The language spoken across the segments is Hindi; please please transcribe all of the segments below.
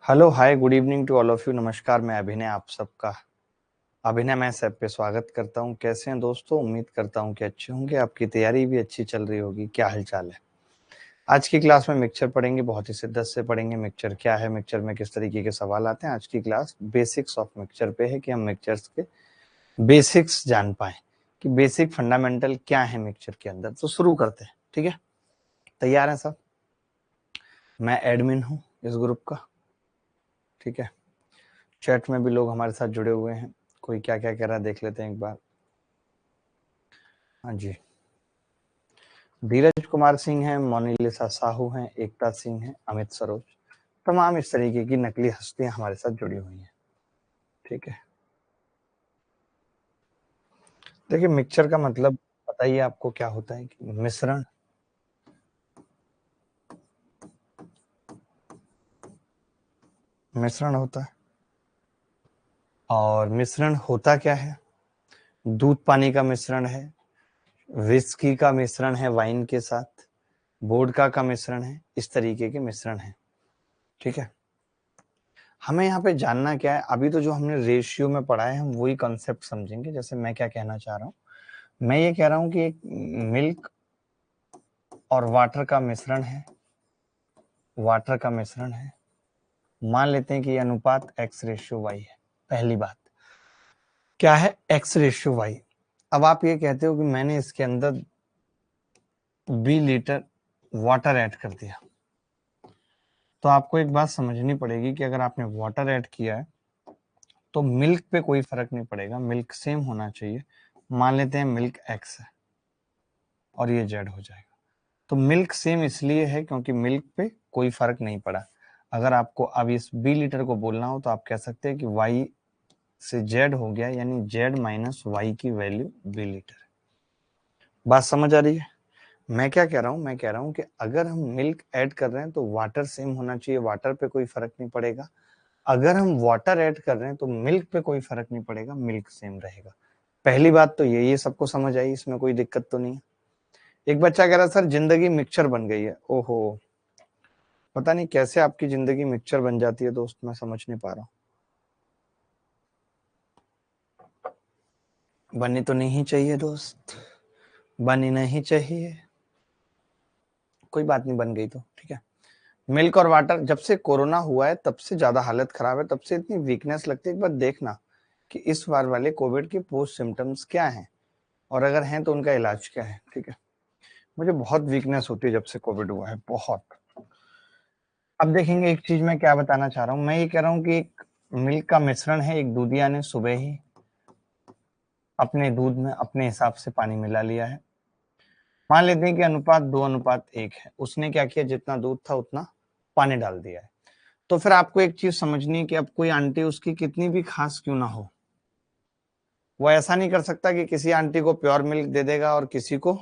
Hello hi good evening to all of you. नमस्कार, मैं अभिनय आप सबका अभिनय मैं सब पे स्वागत करता हूँ। कैसे हैं दोस्तों? उम्मीद करता हूँ कि अच्छे होंगे। आपकी तैयारी भी अच्छी चल रही होगी। क्या हालचाल है? आज की क्लास में मिक्सचर पढ़ेंगे, बहुत ही शिद्दत से पढ़ेंगे। मिक्सचर क्या है, मिक्सचर में किस तरीके के सवाल आते हैं। आज की क्लास बेसिक्स ऑफ मिक्सचर पे है कि हम मिक्सचर्स के बेसिक्स जान पाए कि बेसिक फंडामेंटल क्या है मिक्सचर के अंदर। तो शुरू करते हैं, ठीक है? तैयार हैं सब? मैं एडमिन हूँ इस ग्रुप का, ठीक है? चैट में भी लोग हमारे साथ जुड़े हुए हैं। कोई क्या क्या कह रहा है देख लेते हैं एक बार। हाँ जी, धीरज कुमार सिंह हैं, मोनिलिसा साहू हैं, एकता सिंह हैं, अमित सरोज, तमाम इस तरीके की नकली हस्तियां हमारे साथ जुड़ी हुई हैं, ठीक है? देखिए, मिक्सचर का मतलब बताइए आपको क्या होता है? कि मिश्रण, मिश्रण होता है। और मिश्रण होता क्या है? दूध पानी का मिश्रण है, विस्की का मिश्रण है वाइन के साथ, वोडका का मिश्रण है, इस तरीके के मिश्रण है, ठीक है? हमें यहाँ पे जानना क्या है? अभी तो जो हमने रेशियो में पढ़ा है हम वही कॉन्सेप्ट समझेंगे। जैसे मैं क्या कहना चाह रहा हूँ, मैं ये कह रहा हूँ कि एक मिल्क और वाटर का मिश्रण है, वाटर का मिश्रण है। मान लेते हैं कि अनुपात x/y है। पहली बात क्या है? x/y। अब आप ये कहते हो कि मैंने इसके अंदर 20 लीटर वाटर ऐड कर दिया, तो आपको एक बात समझनी पड़ेगी कि अगर आपने वाटर ऐड किया है तो मिल्क पे कोई फर्क नहीं पड़ेगा, मिल्क सेम होना चाहिए। मान लेते हैं मिल्क x है और ये z हो जाएगा, तो मिल्क सेम इसलिए है क्योंकि मिल्क पे कोई फर्क नहीं पड़ा। अगर आपको अब इस 20 लीटर को बोलना हो तो आप कह सकते हैं कि y से z हो गया, यानी z माइनस y की वैल्यू 20 लीटर। बात समझ आ रही है? मैं क्या कह रहा हूं? मैं कह रहा हूं कि अगर हम मिल्क ऐड कर रहे हैं तो वाटर सेम होना चाहिए, वाटर पे कोई फर्क नहीं पड़ेगा। अगर हम वाटर ऐड कर रहे हैं तो मिल्क पे कोई फर्क नहीं पड़ेगा, मिल्क सेम रहेगा। पहली बात तो ये सबको समझ आई, इसमें कोई दिक्कत तो नहीं है। एक बच्चा कह रहा सर जिंदगी मिक्सचर बन गई है। ओहो, पता नहीं कैसे आपकी जिंदगी मिक्सचर बन जाती है दोस्त, मैं समझ नहीं पा रहा हूँ। बननी तो नहीं चाहिए दोस्त, बननी नहीं चाहिए। कोई बात नहीं, बन गई तो ठीक है। मिल्क और वाटर, जब से कोरोना हुआ है तब से ज्यादा हालत खराब है, तब से इतनी वीकनेस लगती है। एक बार देखना कि इस बार वाले कोविड के पोस्ट सिम्टम्स क्या हैं और अगर हैं तो उनका इलाज क्या है, ठीक है? मुझे बहुत वीकनेस होती है जब से कोविड हुआ है, बहुत। अब देखेंगे एक चीज मैं क्या बताना चाह रहा हूँ। मैं ये कह रहा हूँ कि एक मिल्क का मिश्रण है, एक दूधिया ने सुबह ही अपने दूध में अपने हिसाब से पानी मिला लिया है। मान लेते हैं कि अनुपात 2:1 है। उसने क्या किया, जितना दूध था उतना पानी डाल दिया है। तो फिर आपको एक चीज समझनी है कि अब कोई आंटी उसकी कितनी भी खास क्यों ना हो, वो ऐसा नहीं कर सकता कि किसी आंटी को प्योर मिल्क दे देगा और किसी को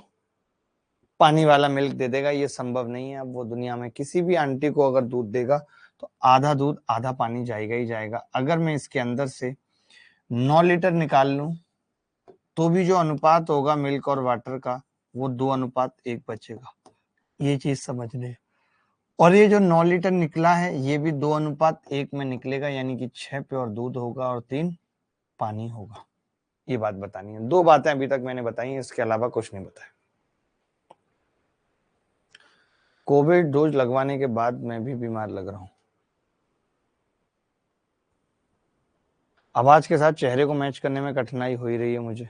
पानी वाला मिल्क दे देगा। ये संभव नहीं है। अब वो दुनिया में किसी भी आंटी को अगर दूध देगा तो आधा दूध आधा पानी जाएगा ही जाएगा। अगर मैं इसके अंदर से 9 लीटर निकाल लूं तो भी जो अनुपात होगा मिल्क और वाटर का वो 2:1 बचेगा। ये चीज समझने। और ये जो 9 लीटर निकला है ये भी 2:1 में निकलेगा, यानी कि 6 प्योर दूध होगा और 3 पानी होगा। ये बात बतानी है। 2 बातें अभी तक मैंने बताई हैं, इसके अलावा कुछ नहीं बताया। कोविड डोज लगवाने के बाद मैं भी बीमार लग रहा हूं। आवाज के साथ चेहरे को मैच करने में कठिनाई हो ही रही है मुझे।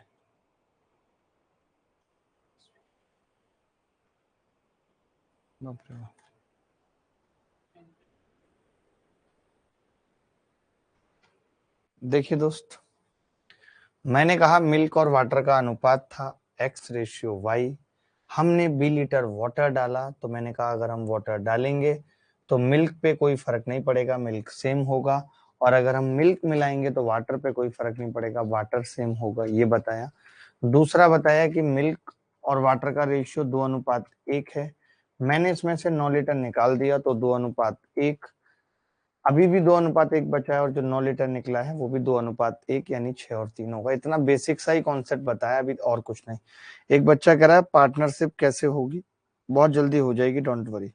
देखिए दोस्त, मैंने कहा मिल्क और वाटर का अनुपात था x/y। हमने 20 लीटर वाटर डाला तो मैंने कहा अगर हम वाटर डालेंगे तो मिल्क पे कोई फर्क नहीं पड़ेगा, मिल्क सेम होगा। और अगर हम मिल्क मिलाएंगे तो वाटर पे कोई फर्क नहीं पड़ेगा, वाटर सेम होगा। ये बताया। दूसरा बताया कि मिल्क और वाटर का रेशियो 2:1 है। मैंने इसमें से 9 लीटर निकाल दिया तो 2:1। अभी भी 2:1 बचा है और जो 9 लीटर निकला है वो भी 2:1, यानी 6 और 3 होगा। इतना बेसिक सा ही कॉन्सेप्ट बताया, अभी और कुछ नहीं। एक बच्चा कह रहा है पार्टनरशिप कैसे होगी? बहुत जल्दी हो जाएगी, डोंट वरी।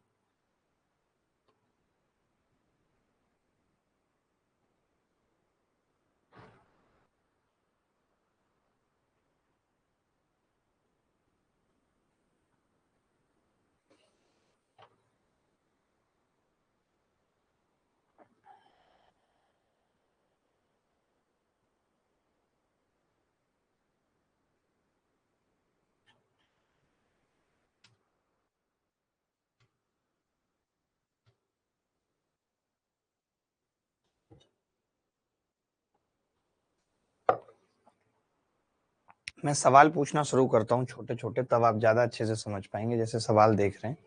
मैं सवाल पूछना शुरू करता हूँ छोटे छोटे, तब आप ज्यादा अच्छे से समझ पाएंगे। जैसे सवाल देख रहे हैं,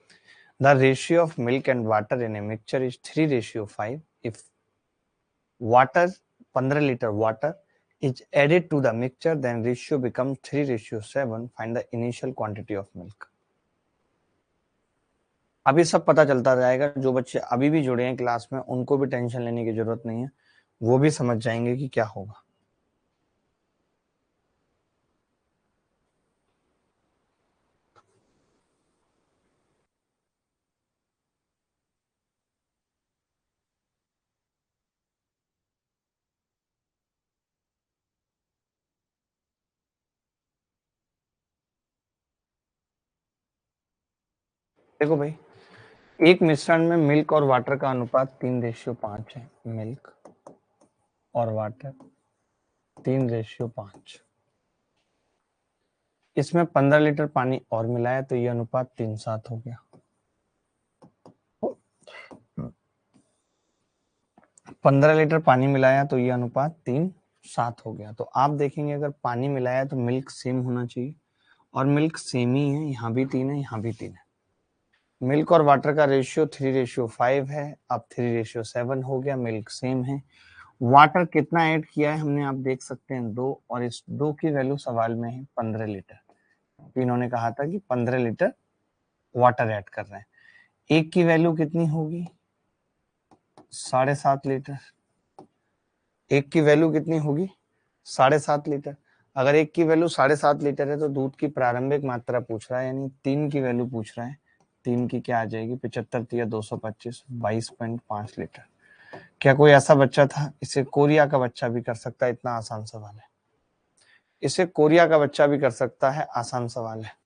the ratio of milk and water in a mixture is 3:5। If water 15 litre water is added to the mixture, then ratio becomes 3:7. Find the initial quantity of milk. अभी सब पता चलता जाएगा। जो बच्चे अभी भी जुड़े हैं क्लास में उनको भी टेंशन लेने की जरूरत नहीं है, वो भी समझ जाएंगे कि क्या होगा। देखो भाई, एक मिश्रण में मिल्क और वाटर का अनुपात 3:5 है। मिल्क और वाटर 3:5। इसमें 15 लीटर पानी और मिलाया तो ये अनुपात 3:7 हो गया। 15 लीटर पानी मिलाया तो ये अनुपात 3:7 हो गया। तो आप देखेंगे अगर पानी मिलाया तो मिल्क सेम होना चाहिए, और मिल्क सेम ही है। यहाँ भी 3 है, यहाँ भी 3 है। मिल्क और वाटर का रेशियो 3:5 है, अब 3:7 हो गया। मिल्क सेम है। वाटर कितना ऐड किया है हमने, आप देख सकते हैं 2, और इस 2 की वैल्यू सवाल में है 15 लीटर। तो इन्होंने कहा था कि 15 लीटर वाटर ऐड कर रहे हैं। एक की वैल्यू कितनी होगी, 7.5 लीटर। एक की वैल्यू कितनी होगी, 7.5 लीटर। अगर एक की वैल्यू 7.5 लीटर है तो दूध की प्रारंभिक मात्रा पूछ रहा है, यानी 3 की वैल्यू पूछ रहा है। 3 की क्या आ जाएगी, 75 225, 22.5 लीटर। क्या कोई ऐसा बच्चा था, इसे कोरिया का बच्चा भी कर सकता है, इतना आसान सवाल है। इसे कोरिया का बच्चा भी कर सकता है, आसान सवाल है।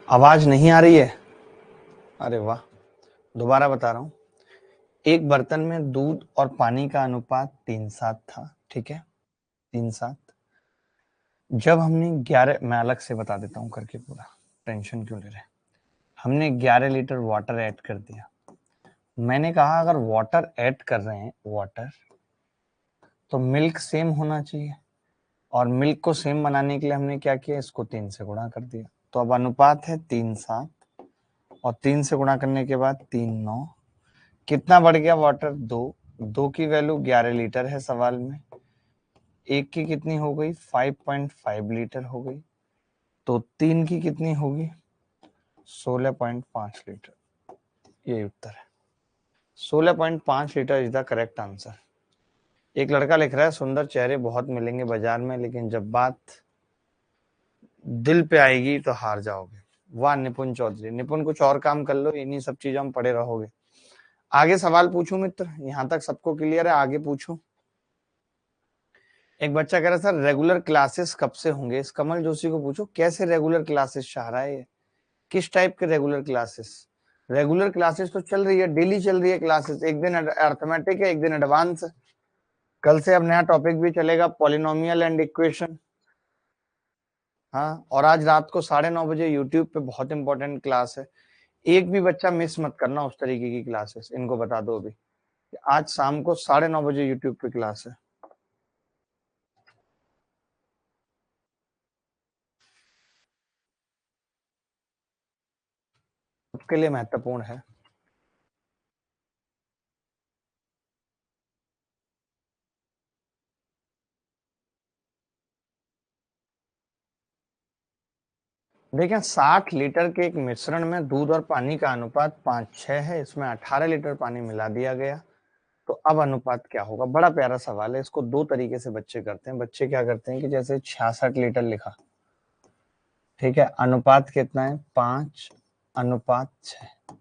आवाज नहीं आ रही है? अरे वाह, दोबारा बता रहा हूं। एक बर्तन में दूध और पानी का अनुपात 3:7 था, ठीक है, 3:7। जब हमने 11, मैं अलग से बता देता हूं करके, पूरा टेंशन क्यों ले रहे हैं। हमने 11 लीटर वाटर ऐड कर दिया। मैंने कहा अगर वाटर ऐड कर रहे हैं, वाटर, तो मिल्क सेम होना चाहिए, और मिल्क को सेम बनाने के लिए हमने क्या किया, इसको 3 से गुणा कर दिया। तो अब अनुपात है 3:7, और 3 से गुणा करने के बाद 3:9, कितना बढ़ गया वाटर, 2। 2 की वैल्यू 11 लीटर है सवाल में, एक की कितनी हो गई, 5.5 लीटर हो गई, तो 3 की कितनी होगी, 16.5 लीटर। ये उत्तर है, 16.5 litre is the correct answer. एक लड़का लिख रहा है, सुंदर चेहरे बहुत मिलेंगे बाजार में, लेकिन जब बात दिल पे आएगी तो हार जाओगे। वाह निपुण चौधरी, निपुण कुछ और काम कर लो, इन्हीं सब चीजों में पड़े रहोगे। आगे सवाल पूछूं मित्र, यहां तक सबको क्लियर है, आगे पूछूं। एक बच्चा कह रहा सर रेगुलर क्लासेस कब से होंगे, इस कमल जोशी को पूछो कैसे रेगुलर क्लासेस चाह रहा है, किस टाइप के रेगुलर क्लासेस। रेगुलर क्लासेस तो चल रही है, डेली चल रही है क्लासेस, एक दिन अर्थमेटिक है, एक दिन एडवांस है, कल से अब नया टॉपिक भी चलेगा, पॉलिनोमियल एंड इक्वेशन। हाँ, और आज रात को 9:30 बजे यूट्यूब पे बहुत इंपॉर्टेंट क्लास है, एक भी बच्चा मिस मत करना उस तरीके की क्लासेस, इनको बता दो अभी, आज शाम को 9:30 बजे यूट्यूब पे क्लास है। सबके लिए महत्वपूर्ण है। देखिए 60 लीटर के एक मिश्रण में दूध और पानी का अनुपात 5:6 है, इसमें 18 लीटर पानी मिला दिया गया, तो अब अनुपात क्या होगा। बड़ा प्यारा सवाल है, इसको दो तरीके से बच्चे करते हैं। बच्चे क्या करते हैं कि जैसे 66 लीटर लिखा, ठीक है, अनुपात कितना है, 5:6,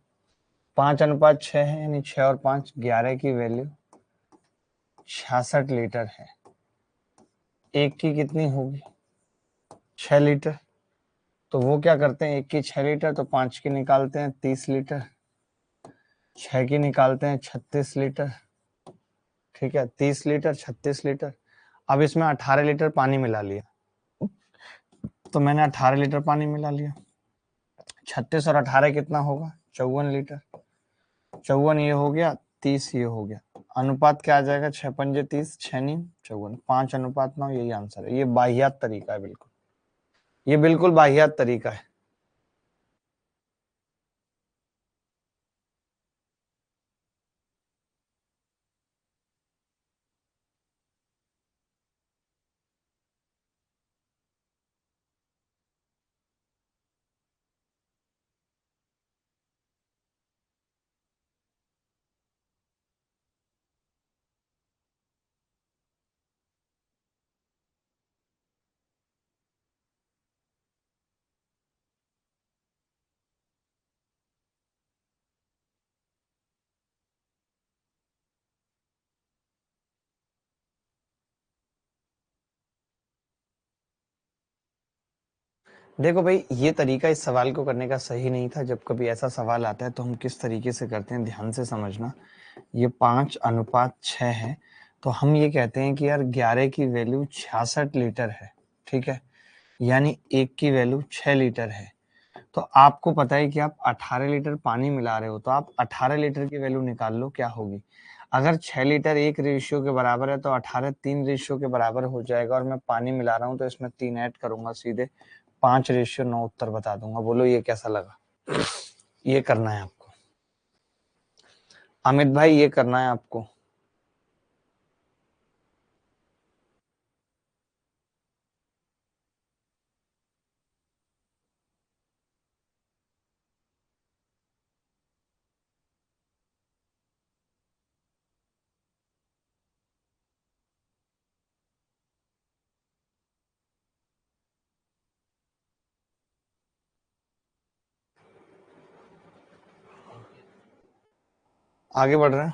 5:6 है, यानी 6 और 5 11 की वैल्यू 66 लीटर है, एक की कितनी होगी, 6 लीटर, तो वो क्या करते हैं, एक की 6 लीटर, तो 5 की निकालते हैं 30 लीटर, 6 की निकालते हैं 36 लीटर, ठीक है, 30 लीटर 36 लीटर। अब इसमें 18 लीटर पानी मिला लिया, तो मैंने 18 लीटर पानी मिला लिया, 36 और 18 कितना होगा, 54 लीटर, 54 ये हो गया, 30 ये हो गया, अनुपात क्या आ जाएगा, 6×5 = 30, 6×9 = 54, 5:9, यही आंसर है। ये बाहियात तरीका है, बिल्कुल, ये बिल्कुल बाहियात तरीका है। देखो भाई, ये तरीका इस सवाल को करने का सही नहीं था। जब कभी ऐसा सवाल आता है तो हम किस तरीके से करते हैं, ध्यान से समझना। ये 5:6 है, तो हम ये कहते हैं कि यार 11 की वैल्यू 66 लीटर है, ठीक है, यानी एक की वैल्यू 6 लीटर है। तो आपको पता है कि आप 18 लीटर पानी मिला रहे हो, तो आप 18 लीटर की वैल्यू निकाल लो क्या होगी। अगर 6 लीटर 1 रेशियो के बराबर है, तो 18 3 रेशियो के बराबर हो जाएगा, और मैं पानी मिला रहा हूँ तो इसमें 3 ऐड करूंगा, सीधे 5:9 उत्तर बता दूंगा। बोलो ये कैसा लगा, ये करना है आपको अमित भाई, ये करना है आपको। आगे बढ़ रहे हैं।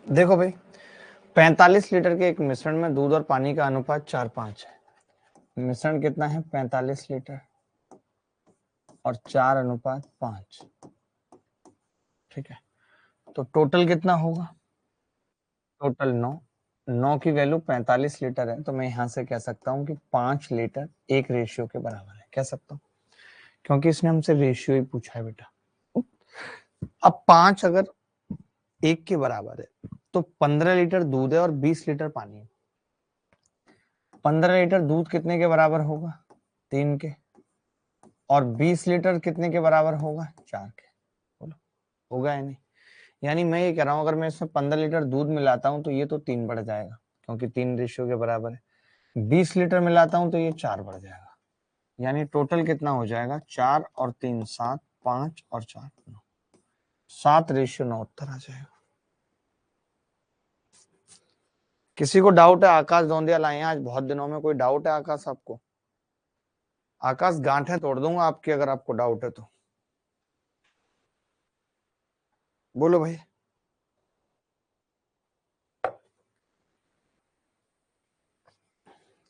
देखो भाई, 45 लीटर के एक मिश्रण में दूध और पानी का अनुपात 4:5 है। मिश्रण कितना है? 45 लीटर और 4:5। ठीक है, तो टोटल कितना होगा? टोटल 9। 9 की वैल्यू 45 लीटर है, तो मैं यहां से कह सकता हूं कि 5 लीटर एक रेशियो के बराबर है। कह सकता हूं, क्योंकि इसने हमसे रेशियो ही पूछा है बेटा। अब 5 अगर 1 के बराबर है तो 15 लीटर दूध है और 20 लीटर पानी है। 15 लीटर दूध कितने के बराबर होगा? 3 के। और 20 लीटर कितने के बराबर होगा? 4 के। बोलो, होगा या नहीं? यानी मैं ये कह रहा हूं, अगर मैं इसमें 15 लीटर दूध मिलाता हूं तो ये तो 3 बढ़ जाएगा, क्योंकि 3 रेशियो के बराबर है। 20 लीटर मिलाता हूं तो ये 4 बढ़ जाएगा। यानी टोटल कितना हो जाएगा? 4 और 3 7, 5 और 4 9, 7:9 उत्तर आ जाएगा। किसी को डाउट है? आकाश दौंदिया लाए हैं आज, बहुत दिनों में। कोई डाउट है आकाश आपको? आकाश गांठें तोड़ दूंगा आपकी अगर आपको डाउट है तो। बोलो भाई।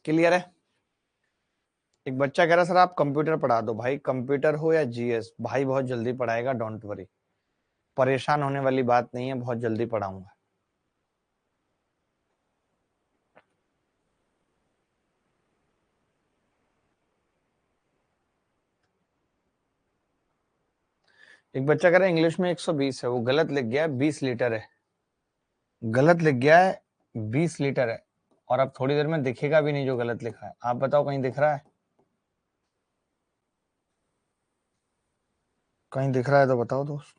क्लियर है? एक बच्चा कह रहा सर आप कंप्यूटर पढ़ा दो। भाई कंप्यूटर हो या जीएस, भाई बहुत जल्दी पढ़ाएगा, डोंट वरी। परेशान होने वाली बात नहीं है, बहुत जल्दी पढ़ाऊंगा। एक बच्चा कह रहा है इंग्लिश में 120 है, वो गलत लिख गया है, 20 लीटर है। गलत लिख गया है, 20 लीटर है। और अब थोड़ी देर में दिखेगा भी नहीं जो गलत लिखा है। आप बताओ कहीं दिख रहा है? कहीं दिख रहा है तो बताओ दोस्त।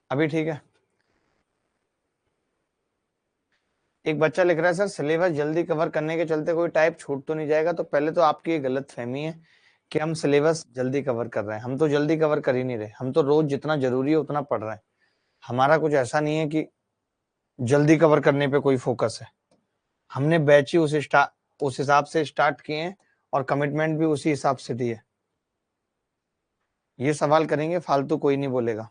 अभी ठीक है? एक बच्चा लिख रहा है सर सिलेबस जल्दी कवर करने के चलते कोई टाइप छूट तो नहीं जाएगा? तो पहले तो आपकी ये गलत फहमी है कि हम सिलेबस जल्दी कवर कर रहे हैं। हम तो जल्दी कवर कर ही नहीं रहे, हम तो रोज जितना जरूरी है उतना पढ़ रहे हैं। हमारा कुछ ऐसा नहीं है कि जल्दी कवर करने पे कोई फोकस है। हमने बैच ही उस हिसाब से स्टार्ट किए हैं और कमिटमेंट भी उसी हिसाब से दी है। ये सवाल करेंगे फालतू कोई नहीं बोलेगा।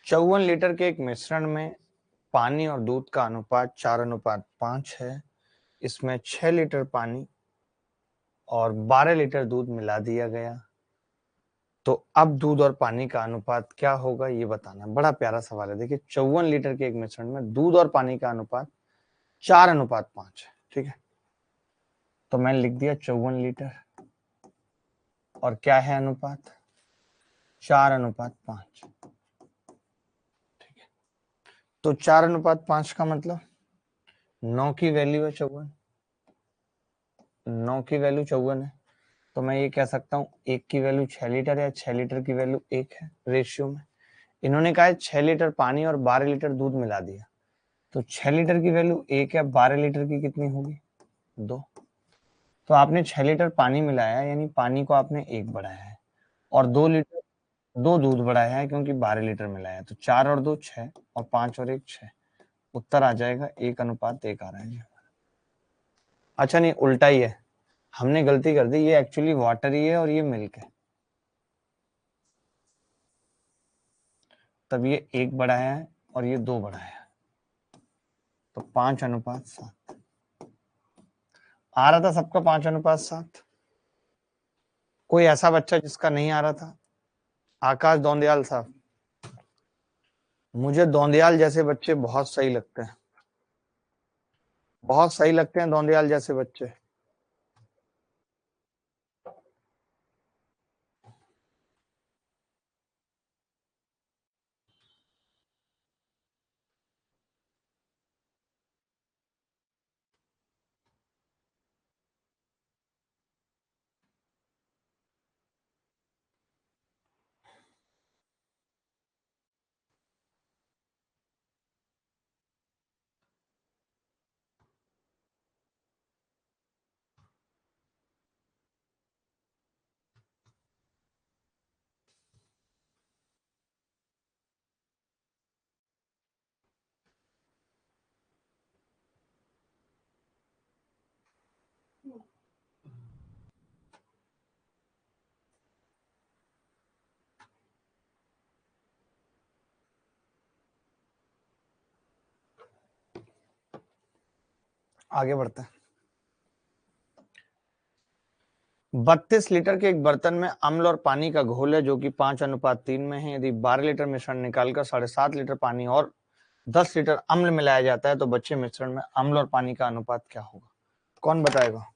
चौवन लीटर के एक मिश्रण में पानी और दूध का अनुपात 4:5 है। इसमें 6 लीटर पानी और 12 लीटर दूध मिला दिया गया, तो अब दूध और पानी का अनुपात क्या होगा ये बताना। बड़ा प्यारा सवाल है। देखिए 54 लीटर के एक मिश्रण में दूध और पानी का अनुपात 4:5 है। ठीक है, तो मैंने लिख दिया 54 लीटर और क्या है अनुपात? 4:5। ठीक है, तो 4:5 का मतलब 9 की वैल्यू है 54। 9 की वैल्यू 54 है, तो मैं ये कह सकता हूँ 1 की वैल्यू 6 लीटर है, 6 लीटर की वैल्यू 1 है रेशियो में। इन्होंने कहा है 6 लीटर पानी और 12 लीटर दूध मिला दिया, तो 6 लीटर की वैल्यू 1 है, 12 लीटर की कितनी होगी? 2। तो आपने 6 लीटर पानी मिलाया है, यानी पानी को आपने 1 बढ़ाया है, और 2 लीटर 2 दूध बढ़ाया है क्योंकि 12 लीटर मिलाया है। तो 4 और 2 6 और 5 और 1 6। उत्तर आ जाएगा 1:1 आ रहा है। अच्छा नहीं, उल्टा ही है, हमने गलती कर दी। ये एक्चुअली वाटर ही है और ये मिल्क है, तब ये 1 बढ़ाया है और ये 2 बढ़ाया है, तो 5:7 आ रहा था सबका। 5:7। कोई ऐसा बच्चा जिसका नहीं आ रहा था? आकाश दौंदियाल साहब, मुझे दौंदियाल जैसे बच्चे बहुत सही लगते हैं, बहुत सही लगते हैं दौंदियाल जैसे बच्चे। आगे बढ़ते हैं। 32 लीटर के एक बर्तन में अम्ल और पानी का घोल है जो कि 5:3 में है। यदि 12 लीटर मिश्रण निकालकर 7.5 लीटर पानी और 10 लीटर अम्ल मिलाया जाता है तो बचे मिश्रण में अम्ल और पानी का अनुपात क्या होगा? कौन बताएगा?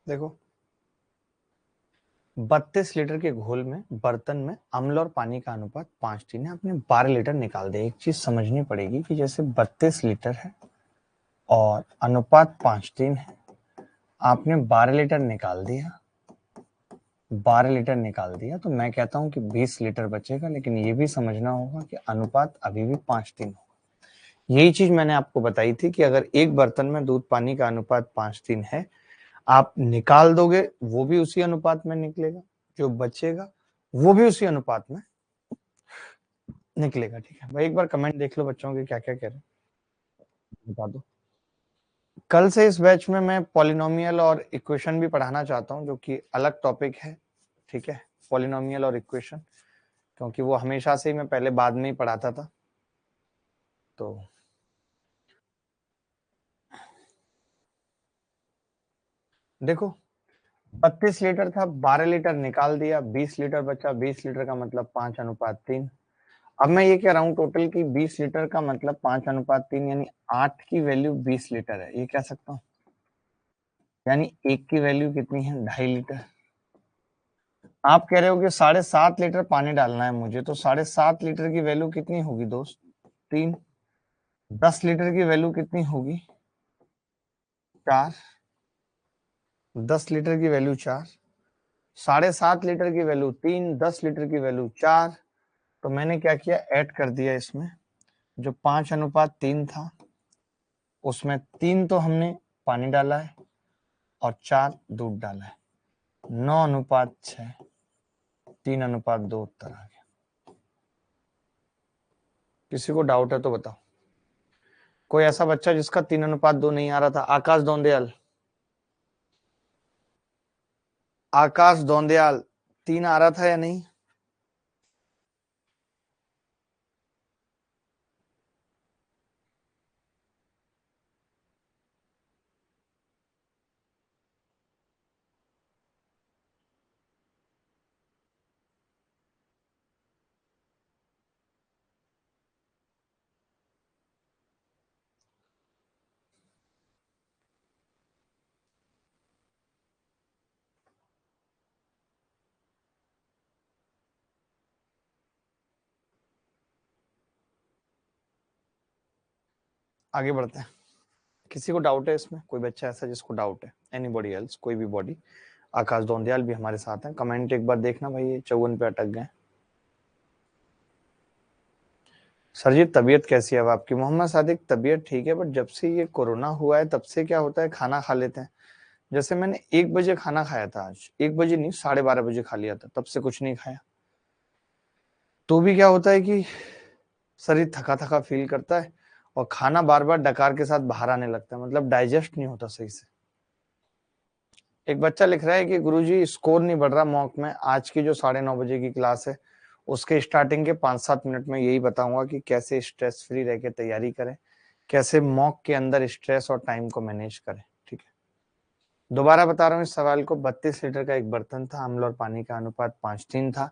देखो, 32 लीटर के घोल में बर्तन में अम्ल और पानी का अनुपात 5:3 है। आपने 12 लीटर निकाल दिया। एक चीज समझनी पड़ेगी कि जैसे 32 लीटर है और अनुपात 5:3 है, आपने 12 लीटर निकाल दिया, 12 लीटर निकाल दिया, तो मैं कहता हूं कि 20 लीटर बचेगा। लेकिन ये भी समझना होगा कि अनुपात अभी भी 5:3 होगा। यही चीज मैंने आपको बताई थी कि अगर एक बर्तन में दूध पानी का अनुपात 5:3 है, आप निकाल दोगे वो भी उसी अनुपात में निकलेगा, जो बचेगा वो भी उसी अनुपात में निकलेगा। ठीक है भाई, एक बार कमेंट देख लो बच्चों के क्या क्या कह रहे हैं, बता दो। कल से इस बैच में मैं पॉलिनोमियल और इक्वेशन भी पढ़ाना चाहता हूं, जो कि अलग टॉपिक है। ठीक है, पॉलिनोमियल और इक्वेशन, क्योंकि वो हमेशा से ही मैं पहले बाद में ही पढ़ाता था। तो देखो, 32 लीटर था, 12 लीटर निकाल दिया, 20 लीटर बचा। 20 लीटर का मतलब 5:3। अब मैं ये कह रहा हूँ टोटल की 20 लीटर का मतलब 5:3, यानी 8 की वैल्यू 20 लीटर है, ये कह सकता हूँ। यानी एक की वैल्यू कितनी है? 2.5 लीटर। आप कह रहे हो कि 7.5 लीटर पानी डालना है मुझे, तो 7.5 लीटर की वैल्यू कितनी होगी दोस्त? 3। 10 लीटर की वैल्यू कितनी होगी? 4। 10 लीटर की वैल्यू 4। 7.5 लीटर की वैल्यू 3, 10 लीटर की वैल्यू 4। तो मैंने क्या किया, ऐड कर दिया इसमें। जो 5:3 था उसमें 3 तो हमने पानी डाला है और 4 दूध डाला है। 9:6, 3:2 उत्तर आ गया। किसी को डाउट है तो बताओ। कोई ऐसा बच्चा जिसका 3:2 नहीं आ रहा था? आकाश दौंदियाल, आकाश दौंदियाल, 3 आ रहा था या नहीं? आगे बढ़ते हैं। किसी को डाउट है इसमें? कोई बच्चा ऐसा जिसको डाउट है? एनीबॉडी एल्स, कोई भी बॉडी? आकाश दौंदियाल भी हमारे साथ हैं। कमेंट एक बार देखना भाई, ये 54 पे अटक गए। सर जी तबीयत कैसी है अब आपकी? मोहम्मद सादिक, तबीयत ठीक है, बट जब से ये कोरोना हुआ है तब से क्या होता है, खाना खा लेते हैं। जैसे मैंने 1 बजे खाना खाया था आज, 1 बजे नहीं, 12:30 बजे खा लिया था, तब से कुछ नहीं खाया। तो भी क्या होता है कि शरीर थका थका फील करता है और खाना बार बार डकार के साथ बाहर आने लगता है, मतलब डाइजेस्ट नहीं होता सही से। एक बच्चा लिख रहा है कि गुरुजी स्कोर नहीं बढ़ रहा मॉक में। आज की जो 9:30 बजे की क्लास है उसके स्टार्टिंग के 5-7 मिनट में यही बताऊंगा कि कैसे स्ट्रेस फ्री रह के तैयारी करें, कैसे मॉक के अंदर स्ट्रेस और टाइम को मैनेज करें। ठीक है, दोबारा बता रहा हूँ इस सवाल को। 32 लीटर का एक बर्तन था, अम्ल और पानी का अनुपात 5:3 था।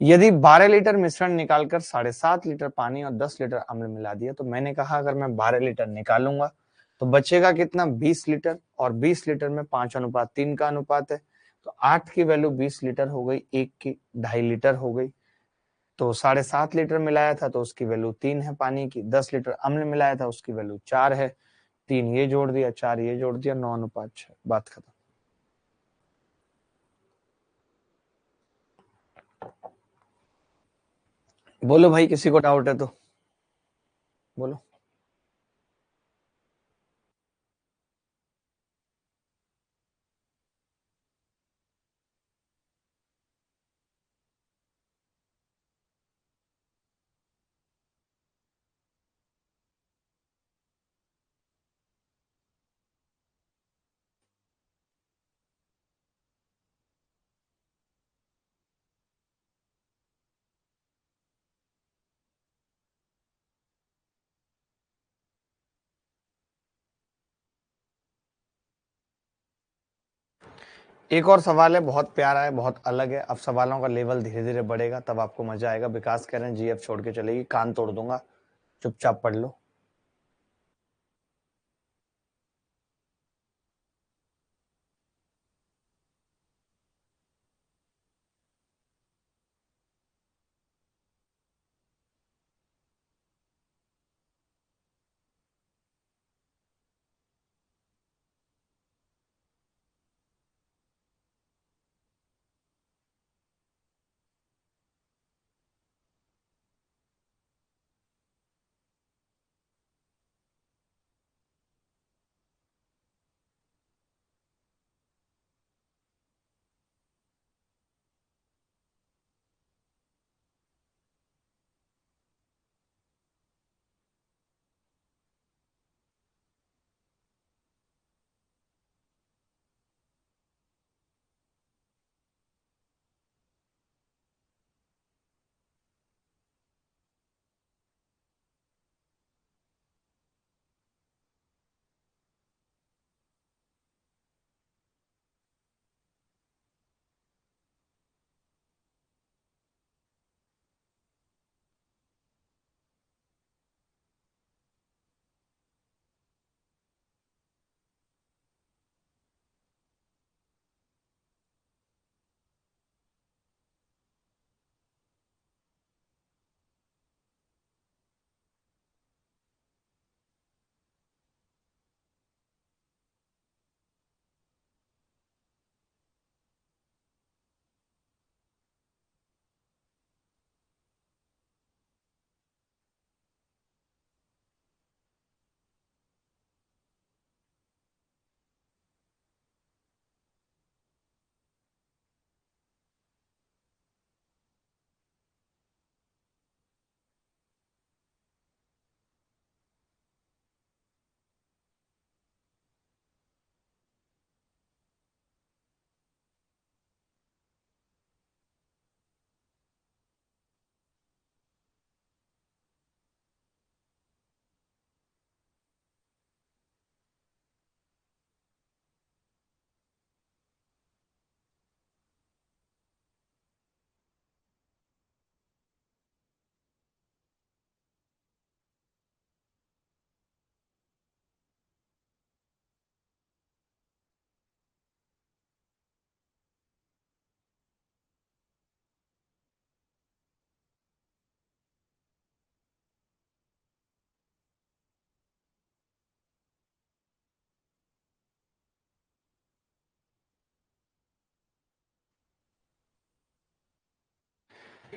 यदि 12 लीटर मिश्रण निकालकर 7.5 लीटर पानी और 10 लीटर अम्ल मिला दिया, तो मैंने कहा अगर मैं 12 लीटर निकालूंगा तो बचेगा कितना, 20 लीटर, और 20 लीटर में 5:3 का अनुपात है, तो 8 की वैल्यू 20 लीटर हो गई, 1 की 2.5 लीटर हो गई। तो 7.5 लीटर मिलाया था तो उसकी वैल्यू 3 है पानी की, 10 लीटर अम्ल मिलाया था उसकी वैल्यू 4 है, 3 ये जोड़ दिया, 4 ये जोड़ दिया, 9:6, बात खत्म। बोलो भाई, किसी को डाउट है तो बोलो। एक और सवाल है, बहुत प्यारा है, बहुत अलग है। अब सवालों का लेवल धीरे धीरे बढ़ेगा, तब आपको मजा आएगा। विकास कह रहे हैं जीएफ छोड़ के चलेगी, कान तोड़ दूंगा, चुपचाप पढ़ लो।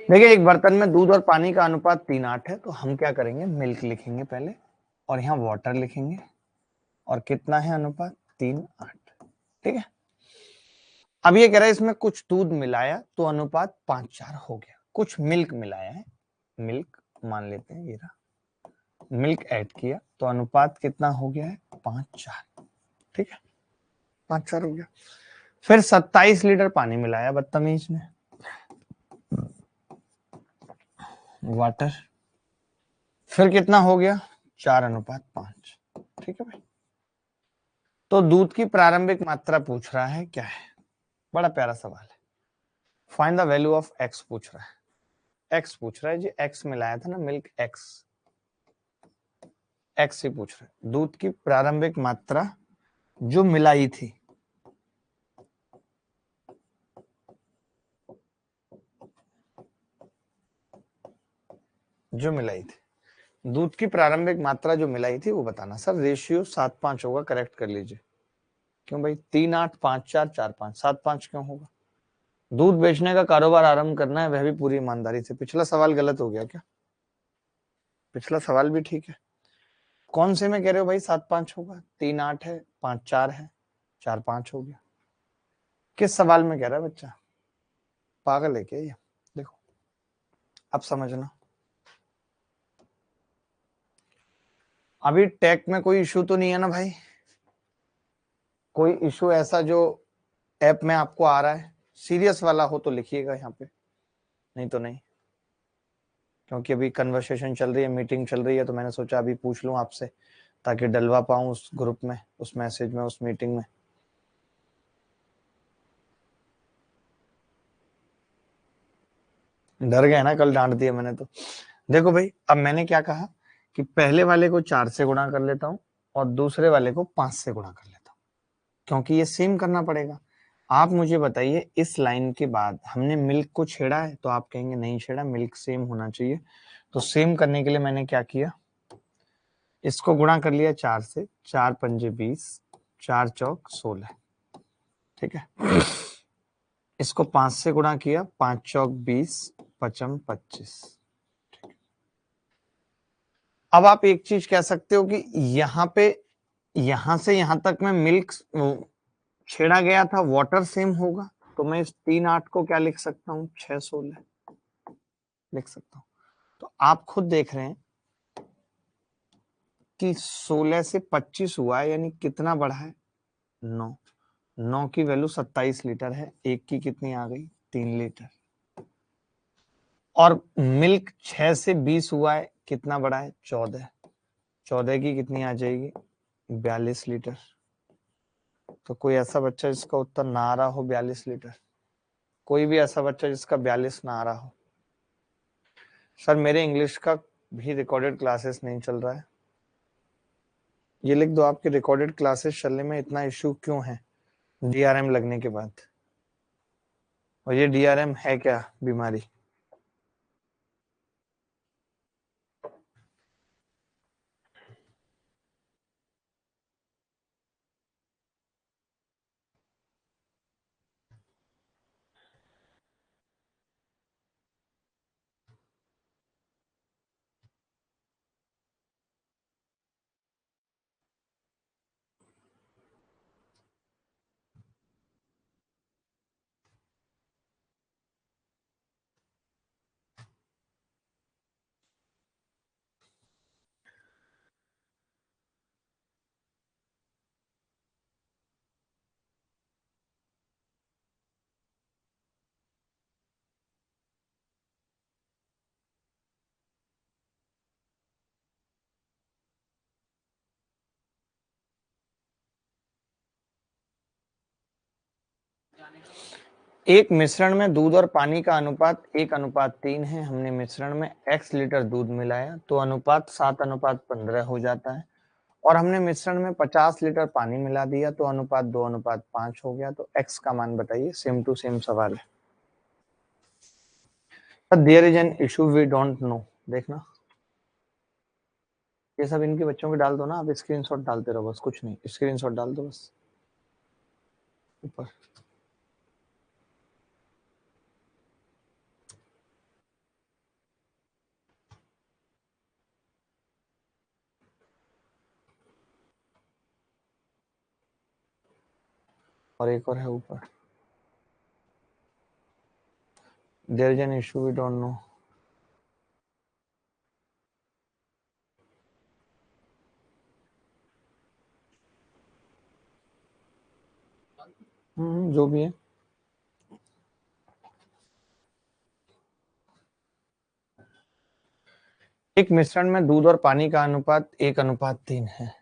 देखिए, एक बर्तन में दूध और पानी का अनुपात 3:8 है, तो हम क्या करेंगे, मिल्क लिखेंगे पहले और यहाँ वाटर लिखेंगे, और कितना है अनुपात, 3:8। ठीक है। अब ये कह रहा है इसमें कुछ दूध मिलाया तो अनुपात 5:4 हो गया, कुछ मिल्क मिलाया है, मिल्क मान लेते हैं, ये रहा, मिल्क ऐड किया तो अनुपात कितना हो गया है, 5:4। ठीक है, 5:4 हो गया। फिर 27 लीटर पानी मिलाया बदतमीज ने, वाटर, फिर कितना हो गया, 4:5। ठीक है भाई। तो दूध की प्रारंभिक मात्रा पूछ रहा है, क्या है, बड़ा प्यारा सवाल है। Find the value of x पूछ रहा है, एक्स पूछ रहा है जी, एक्स मिलाया था ना, मिल्क एक्स, एक्स ही पूछ रहा है। दूध की प्रारंभिक मात्रा जो मिलाई थी, जो मिलाई थी, दूध की प्रारंभिक मात्रा जो मिलाई थी वो बताना। सर रेशियो 7:5 होगा, करेक्ट कर लीजिए। क्यों भाई, 3 8 5 4 4 5, 7 5 क्यों होगा? दूध बेचने का कारोबार आरंभ करना है, वह भी पूरी ईमानदारी से। पिछला सवाल गलत हो गया क्या? पिछला सवाल भी ठीक है। कौन से में कह रहे हो भाई 7 5 होगा? 3 8 है, 5 4 है, 4 5 हो गया। किस सवाल में कह रहा है बच्चा? पागल है क्या ये? देखो अब समझना। अभी टेक में कोई इशू तो नहीं है ना भाई? कोई इशू ऐसा जो ऐप में आपको आ रहा है सीरियस वाला हो तो लिखिएगा यहाँ पे, नहीं तो नहीं। क्योंकि अभी कन्वर्सेशन चल रही है, मीटिंग चल रही है, तो मैंने सोचा अभी पूछ लूं आपसे ताकि डलवा पाऊं उस ग्रुप में, उस मैसेज में, उस मीटिंग में। डर गए ना, कल डांट दिया मैंने तो। देखो भाई, अब मैंने क्या कहा कि पहले वाले को 4 से गुणा कर लेता हूं और दूसरे वाले को 5 से गुणा कर लेता हूं, क्योंकि ये सेम करना पड़ेगा। आप मुझे बताइए, इस लाइन के बाद हमने मिल्क को छेड़ा है? तो आप कहेंगे नहीं छेड़ा, मिल्क सेम होना चाहिए। तो सेम करने के लिए मैंने क्या किया, इसको गुणा कर लिया 4 से, 4 पंजे 20, 4 चौक 16, ठीक है। इसको 5 से गुणा किया, 5 चौक 20, पचम 25। अब आप एक चीज कह सकते हो कि यहाँ पे, यहां से यहां तक में मिल्क छेड़ा गया था, वाटर सेम होगा। तो मैं इस 3 8 को क्या लिख सकता हूँ, 6 16 लिख सकता हूँ। तो आप खुद देख रहे हैं कि 16 से 25 हुआ है, यानी कितना बढ़ा है, 9। 9 की वैल्यू 27 लीटर है, एक की कितनी आ गई, 3 लीटर। और मिल्क 6 से 20 हुआ है, कितना बढ़ा है, 14। 14 की कितनी आ जाएगी, 42 लीटर। तो कोई ऐसा बच्चा जिसका उत्तर ना आ रहा हो 42 लीटर? कोई भी ऐसा बच्चा जिसका 42 ना आ रहा हो? सर मेरे इंग्लिश का भी रिकॉर्डेड क्लासेस नहीं चल रहा है। ये लिख दो, आपके रिकॉर्डेड क्लासेस चलने में इतना इश्यू क्यों है डीआरएम लगने के बाद? और ये डीआरएम है क्या बीमारी? एक मिश्रण में दूध और पानी का अनुपात 1:3 है। हमने मिश्रण में x लीटर दूध मिलाया तो अनुपात 7:15 हो जाता है। और हमने मिश्रण में 50 लीटर पानी मिला दिया तो अनुपात 2:5 हो गया। तो x का मान बताइए। सेम टू सेम सवाल है। There is an issue we don't know. देखना, ये सब इनके बच्चों के डाल दो ना, आप स्क्रीनशॉट डालते रहो बस, कुछ नहीं, स्क्रीनशॉट डाल दो बस ऊपर। और एक और है ऊपर, there is an issue we don't know. जो भी है। एक मिश्रण में दूध और पानी का अनुपात 1:3 है।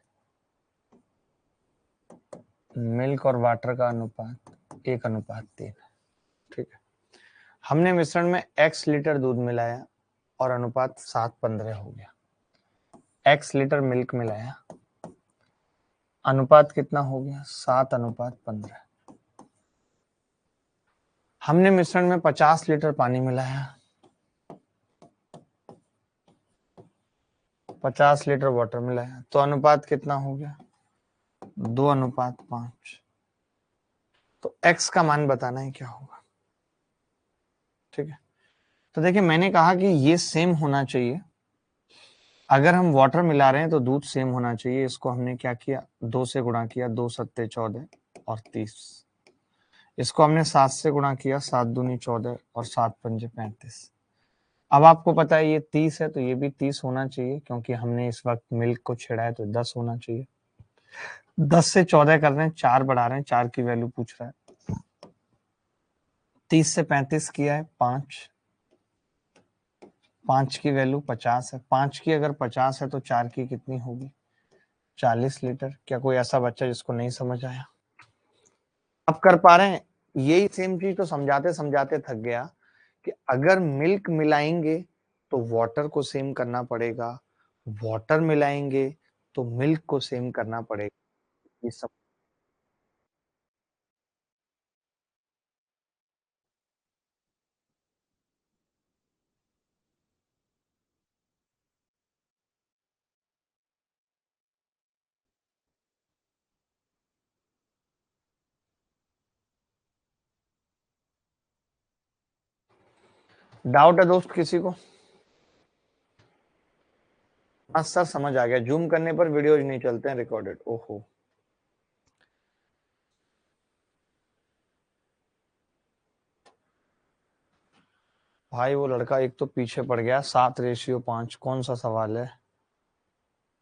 मिल्क और वाटर का अनुपात 1:3। ठीक है, हमने मिश्रण में x लीटर दूध मिलाया और अनुपात 7:15 हो गया। x लीटर मिल्क मिलाया, अनुपात कितना हो गया? 7:15। हमने मिश्रण में 50 लीटर पानी मिलाया, 50 लीटर वाटर मिलाया, तो अनुपात कितना हो गया? 2:5। तो x का मान बताना है क्या होगा। ठीक है, तो देखिए मैंने कहा कि ये सेम होना चाहिए। अगर हम वाटर मिला रहे हैं तो दूध सेम होना चाहिए। इसको हमने क्या किया? 2 से गुणा किया, 2 सत्ते 14 और 30। इसको हमने 7 से गुणा किया, 7 दूनी 14 और 7 पंजे 35। अब आपको पता है ये 30 है तो ये भी 30 होना चाहिए, क्योंकि हमने इस वक्त मिल्क को छेड़ा है तो 10 होना चाहिए। 10 से 14 कर रहे हैं, 4 बढ़ा रहे हैं, 4 की वैल्यू पूछ रहा है। 30 से 35 किया है 5, 5 की वैल्यू 50 है। 5 की अगर 50 है तो 4 की कितनी होगी? 40 लीटर। क्या कोई ऐसा बच्चा जिसको नहीं समझ आया? अब कर पा रहे हैं? यही सेम चीज तो समझाते समझाते थक गया कि अगर मिल्क मिलाएंगे तो वाटर को सेम करना पड़ेगा, वाटर मिलाएंगे तो मिल्क को सेम करना पड़ेगा। ये सब डाउट है दोस्त किसी को? हाँ सर समझ आ गया। जूम करने पर वीडियोज नहीं चलते हैं, रिकॉर्डेड। ओहो, भाई वो लड़का एक तो पीछे पड़ गया। 7:5 कौन सा सवाल है?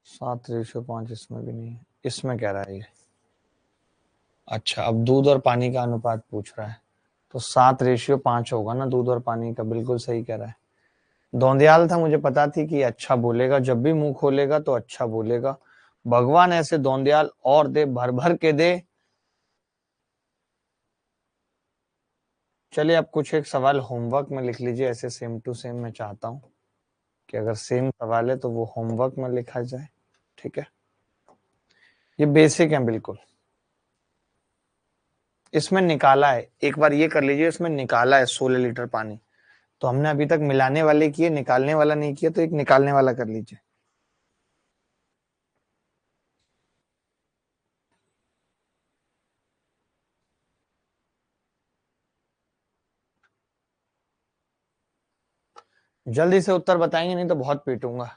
7:5 इसमें भी नहीं है, इसमें कह रहा है ये। अच्छा, अब दूध और पानी का अनुपात पूछ रहा है तो 7:5 होगा ना दूध और पानी का। बिल्कुल सही कह रहा है। दौंदियाल था, मुझे पता थी कि अच्छा बोलेगा, जब भी मुंह खोलेगा तो अच्छा बोलेगा। भगवान ऐसे दौंदियाल और दे, भर भर के दे। चलिए अब कुछ एक सवाल होमवर्क में लिख लीजिए, ऐसे सेम टू सेम। मैं चाहता हूँ कि अगर सेम सवाल है तो वो होमवर्क में लिखा जाए। ठीक है, ये बेसिक है बिल्कुल। इसमें निकाला है, एक बार ये कर लीजिए। इसमें निकाला है 16 लीटर पानी। तो हमने अभी तक मिलाने वाले किए, निकालने वाला नहीं किया, तो एक निकालने वाला कर लीजिए। जल्दी से उत्तर बताएंगे नहीं तो बहुत पीटूंगा।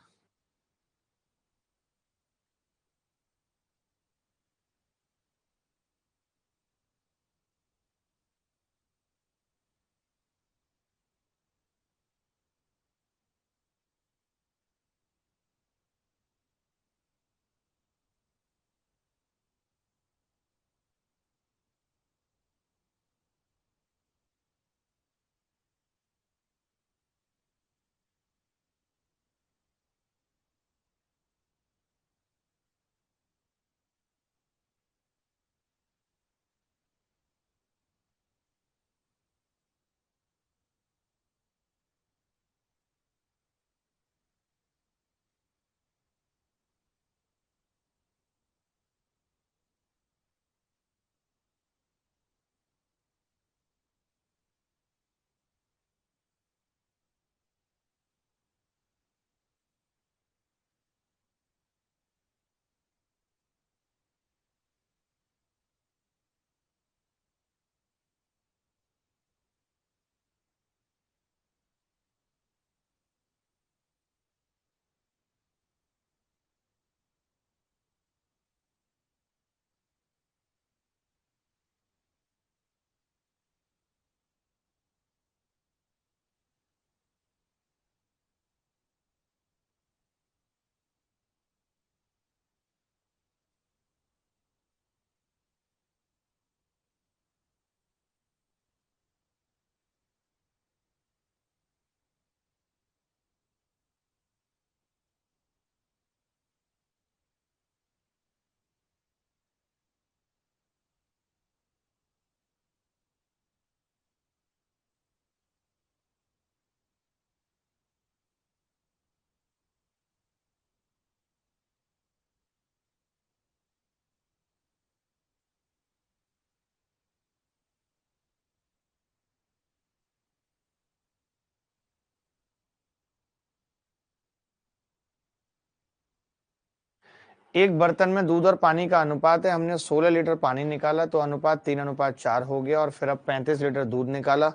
एक बर्तन में दूध और पानी का अनुपात है, हमने 16 लीटर पानी निकाला तो अनुपात 3:4 हो गया, और फिर अब 35 लीटर दूध निकाला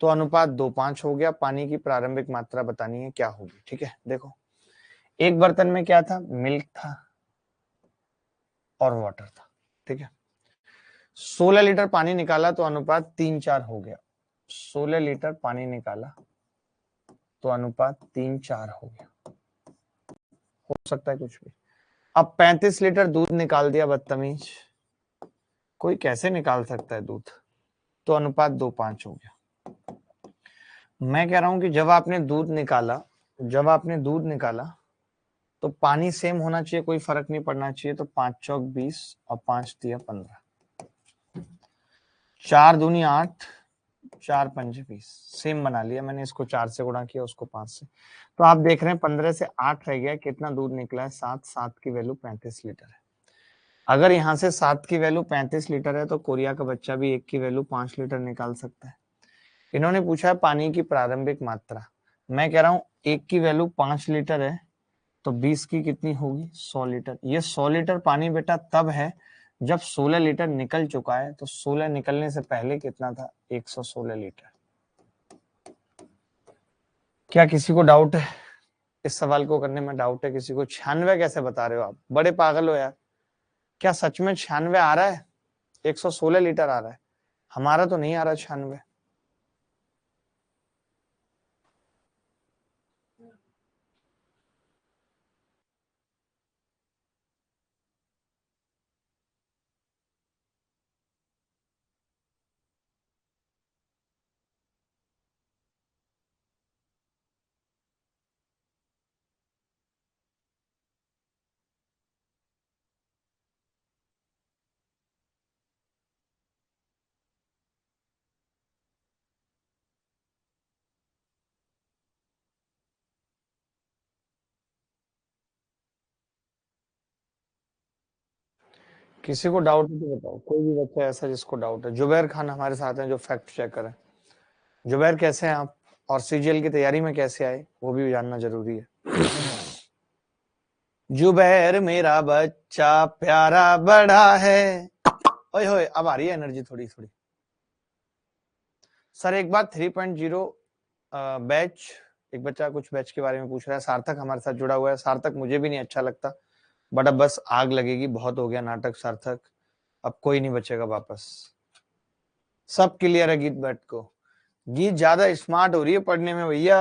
तो अनुपात 2:5 हो गया। पानी की प्रारंभिक मात्रा बतानी है, क्या होगी। ठीक है, देखो एक बर्तन में क्या था, मिल्क था और वाटर था। ठीक है, 16 लीटर पानी निकाला तो अनुपात 3:4 हो गया। 16 लीटर पानी निकाला तो अनुपात 3:4 हो गया, हो सकता है कुछ भी। अब 35 लीटर दूध निकाल दिया, बदतमीज, कोई कैसे निकाल सकता है दूध, तो अनुपात 2:5 हो गया। मैं कह रहा हूं कि जब आपने दूध निकाला तो पानी सेम होना चाहिए, कोई फर्क नहीं पड़ना चाहिए। तो 5 चौक 20 और 5 तिया 15, 4 दूनी 8, 4 पंजे 20, सेम बना लिया मैंने। इसको 4 से गुणा किया, उसको 5 से, तो आप देख रहे हैं 15 से 8 रह गया। कितना दूध निकला है, 7। 7 की वैल्यू 35 लीटर है। अगर यहाँ से 7 की वैल्यू 35 लीटर है तो कोरिया का बच्चा भी 1 की वैल्यू 5 लीटर निकाल सकता है। इन्होंने पूछा है पानी की प्रारंभिक मात्रा। मैं कह रहा हूं 1 की वैल्यू 5 लीटर है तो 20 की कितनी होगी, 100 लीटर। ये 100 लीटर पानी बेटा तब है जब 16 लीटर निकल चुका है। तो 16 निकलने से पहले कितना था, 116 लीटर। क्या किसी को डाउट है इस सवाल को करने में? डाउट है किसी को? 96 कैसे बता रहे हो आप, बड़े पागल हो यार। क्या सच में 96 आ रहा है? 116 लीटर आ रहा है, हमारा तो नहीं आ रहा 96। किसी को डाउट है तो बताओ, कोई भी बच्चा ऐसा जिसको डाउट है। जुबैर खान हमारे साथ हैं जो फैक्ट चेकर है। जुबैर कैसे हैं आप, और सीजीएल की तैयारी में कैसे आए, वो भी जानना जरूरी है। जुबैर मेरा बच्चा प्यारा बड़ा है। ओए होए, अब आ रही है एनर्जी थोड़ी थोड़ी। सर एक बार 3.0 बैच, एक बच्चा कुछ बैच के बारे में पूछ रहा है। सार्थक हमारे साथ जुड़ा हुआ है। सार्थक मुझे भी नहीं अच्छा लगता, बट अब बस आग लगेगी, बहुत हो गया नाटक सार्थक, अब कोई नहीं बचेगा वापस। सब क्लियर है गीत बैठ को? गीत ज्यादा स्मार्ट हो रही है पढ़ने में भैया।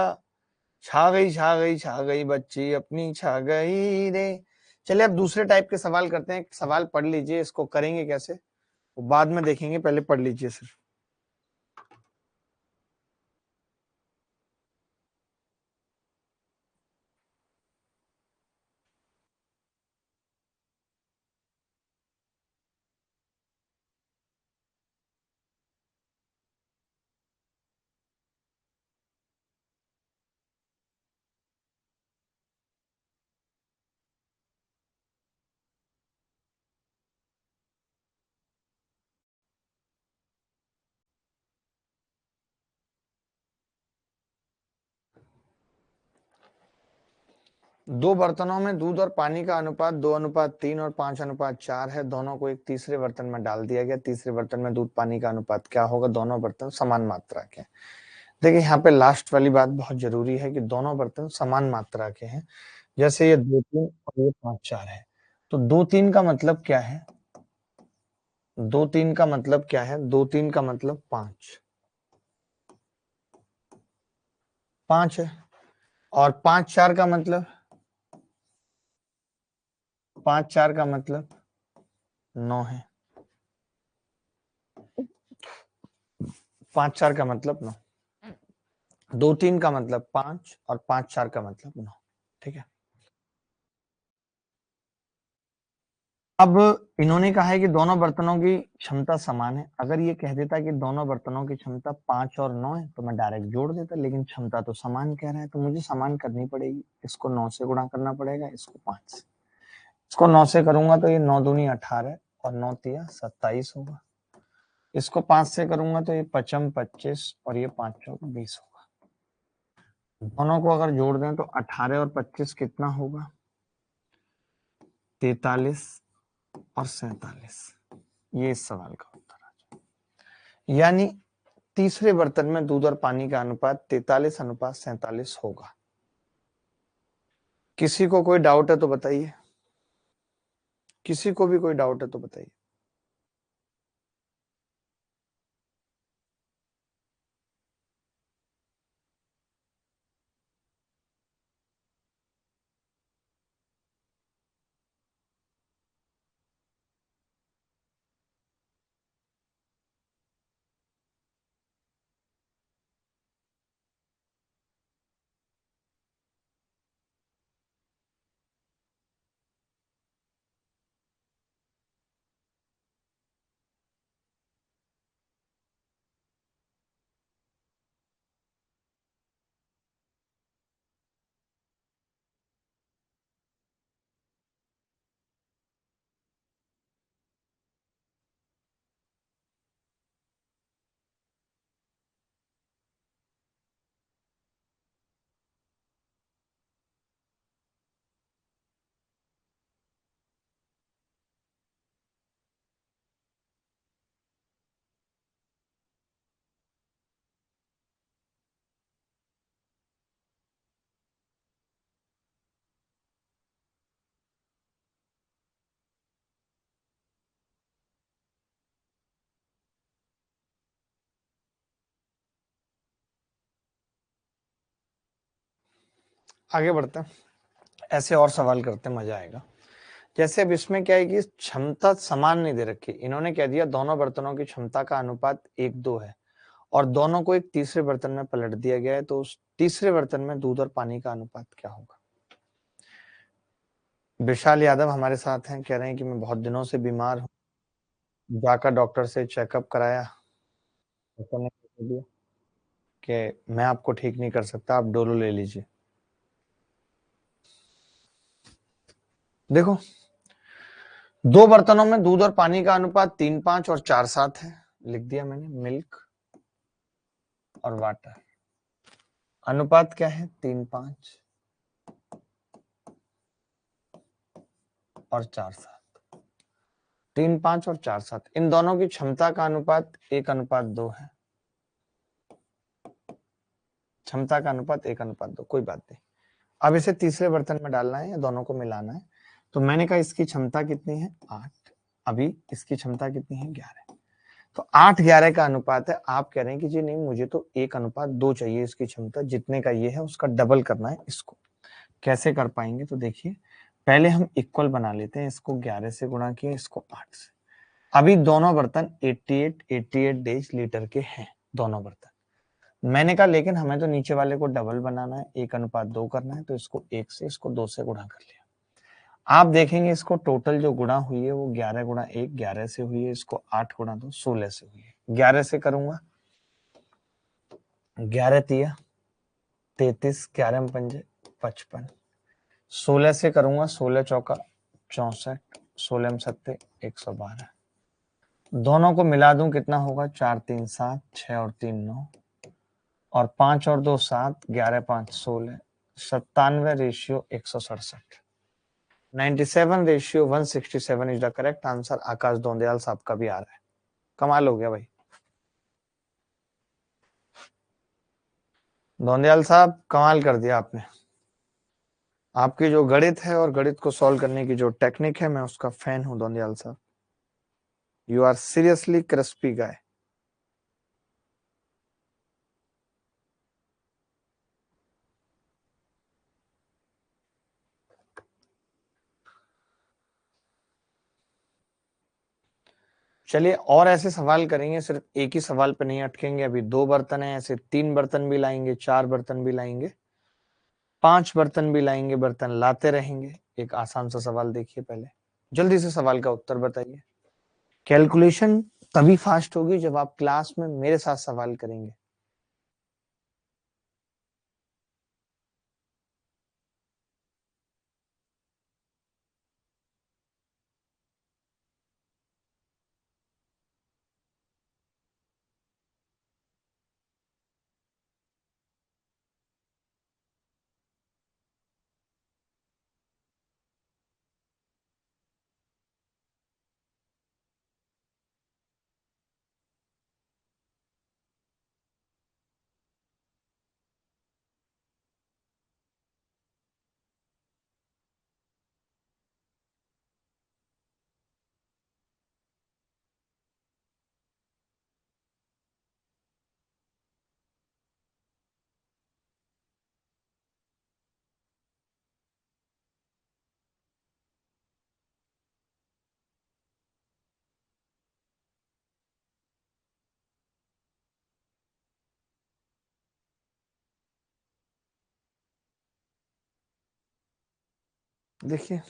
छा गई छा गई छा गई बच्ची अपनी छा गई रे। चलिए अब दूसरे टाइप के सवाल करते हैं। सवाल पढ़ लीजिए, इसको करेंगे कैसे वो बाद में देखेंगे, पहले पढ़ लीजिए सिर्फ। दो बर्तनों में दूध और पानी का अनुपात 2:3 और 5:4 है। दोनों को एक तीसरे बर्तन में डाल दिया गया। तीसरे बर्तन में दूध पानी का अनुपात क्या होगा? दोनों बर्तन समान मात्रा के। देखिए यहाँ पे लास्ट वाली बात बहुत जरूरी है कि दोनों बर्तन समान मात्रा के हैं। जैसे ये 2-3 और ये 5-4 है, तो 2-3 का मतलब क्या है? 2-3 का मतलब क्या है? 2-3 का मतलब 5, 5 है। और 5-4 का मतलब, 5-4 का मतलब 9 है। 5-4 का मतलब 9, 2-3 का मतलब 5 और 5-4 का मतलब 9। ठीक है, अब इन्होंने कहा है कि दोनों बर्तनों की क्षमता समान है। अगर ये कह देता कि दोनों बर्तनों की क्षमता 5 और 9 है तो मैं डायरेक्ट जोड़ देता, लेकिन क्षमता तो समान कह रहा है तो मुझे समान करनी पड़ेगी। इसको 9 से गुणा करना पड़ेगा, इसको 5 से। इसको 9 से करूंगा तो ये 9 दूनी 18 और 9 तिया 27 होगा। इसको 5 से करूंगा तो ये 55 25 और ये 5 चौक 20 होगा। दोनों को अगर जोड़ दें तो 18 और 25 कितना होगा? 43 और 47, ये इस सवाल का उत्तर आ जाए। यानी तीसरे बर्तन में दूध और पानी का अनुपात 43:47 होगा। किसी को कोई डाउट है तो बताइए, किसी को भी कोई डाउट है तो बताइए। आगे बढ़ते हैं, ऐसे और सवाल करते हैं, मजा आएगा। जैसे अब इसमें क्या है कि क्षमता समान नहीं दे रखी, इन्होंने कह दिया दोनों बर्तनों की क्षमता का अनुपात 1:2 है और दोनों को एक तीसरे बर्तन में पलट दिया गया है, तो उस तीसरे बर्तन में दूध और पानी का अनुपात क्या होगा। विशाल यादव हमारे साथ हैं, कह रहे हैं कि मैं बहुत दिनों से बीमार हूँ, जाकर डॉक्टर से चेकअप कराया, डॉक्टर ने कह दिया कि मैं आपको ठीक नहीं कर सकता, आप डोलो ले लीजिए। देखो, दो बर्तनों में दूध और पानी का अनुपात 3:5 और 4:7 है, लिख दिया मैंने, मिल्क और वाटर। अनुपात क्या है, 3:5 और 4:7। 3:5 और 4:7, इन दोनों की क्षमता का अनुपात 1:2 है। क्षमता का अनुपात 1:2, कोई बात नहीं। अब इसे तीसरे बर्तन में डालना है या दोनों को मिलाना है, तो मैंने कहा इसकी क्षमता कितनी है, 8। अभी इसकी क्षमता कितनी है, 11। तो 8:11 का अनुपात है। आप कह रहे हैं कि जी नहीं, मुझे तो 1:2 चाहिए इसकी क्षमता, जितने का ये है उसका डबल करना है इसको। कैसे कर पाएंगे, तो देखिए, पहले हम इक्वल बना लेते हैं, इसको 11 से गुणा किया, इसको 8 से। अभी दोनों बर्तन 88 डेज लीटर के हैं, दोनों बर्तन। मैंने कहा लेकिन हमें तो नीचे वाले को डबल बनाना है, 1:2 करना है, तो इसको 1 से, इसको 2 से गुणा कर लिया। आप देखेंगे इसको टोटल जो गुणा हुई है वो 11 × 1 11 से हुई है, इसको 8 × 2 16 से हुई है। 11 से करूंगा, 11×3 33, 11×5 55। 16 से करूंगा, 16×4 64, 16×7 112। दोनों को मिला दूं कितना होगा, 4 3 7, 6 और 3 9, और 5 और 2 7, 11 5 16, 97:167। 97:167 इज द करेक्ट आंसर। आकाश दोंदियाल साहब का भी आ रहा है, कमाल हो गया भाई। दोंदियाल साहब कमाल कर दिया आपने। आपकी जो गणित है और गणित को सॉल्व करने की जो टेक्निक है, मैं उसका फैन हूं दोंदियाल साहब। यू आर सीरियसली क्रिस्पी गाय। चलिए और ऐसे सवाल करेंगे, सिर्फ एक ही सवाल पे नहीं अटकेंगे। अभी 2 बर्तन है, ऐसे 3 बर्तन भी लाएंगे, 4 बर्तन भी लाएंगे, 5 बर्तन भी लाएंगे, बर्तन लाते रहेंगे। एक आसान सा सवाल देखिए, पहले जल्दी से सवाल का उत्तर बताइए। कैलकुलेशन तभी फास्ट होगी जब आप क्लास में मेरे साथ सवाल करेंगे। देखिए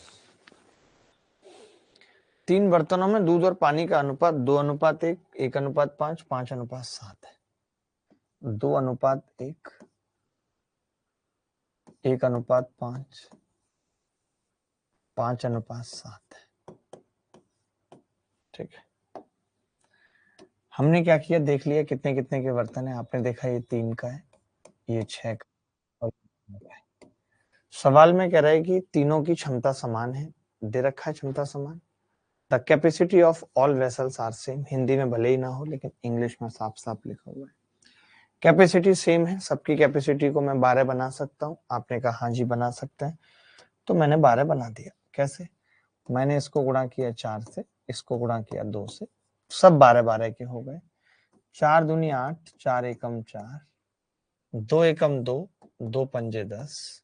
3 बर्तनों में दूध और पानी का अनुपात 2:1, 1:5, 5:7 है। 2:1, 1:5, 5:7 है। ठीक है, हमने क्या किया, देख लिया कितने कितने के बर्तन है। आपने देखा ये 3 का है, ये 6 का और 3 का है। सवाल में कह रहा है कि तीनों की क्षमता समान है, दे रखा है क्षमता समान। The capacity of all vessels are same. Hindi में भले ही ना हो लेकिन इंग्लिश में साफ साफ लिखा हुआ है। कैपेसिटी सेम है, सबकी कैपेसिटी को मैं 12 बना सकता हूँ। आपने कहा हाँ जी बना सकते हैं, तो मैंने 12 बना दिया। कैसे? मैंने इसको गुणा किया 4 से, इसको गुणा किया 2 से, सब 12-12 के हो गए। 4 दूनी 8, 4 एकम 4, 2 एकम 2, 2 पंजे 10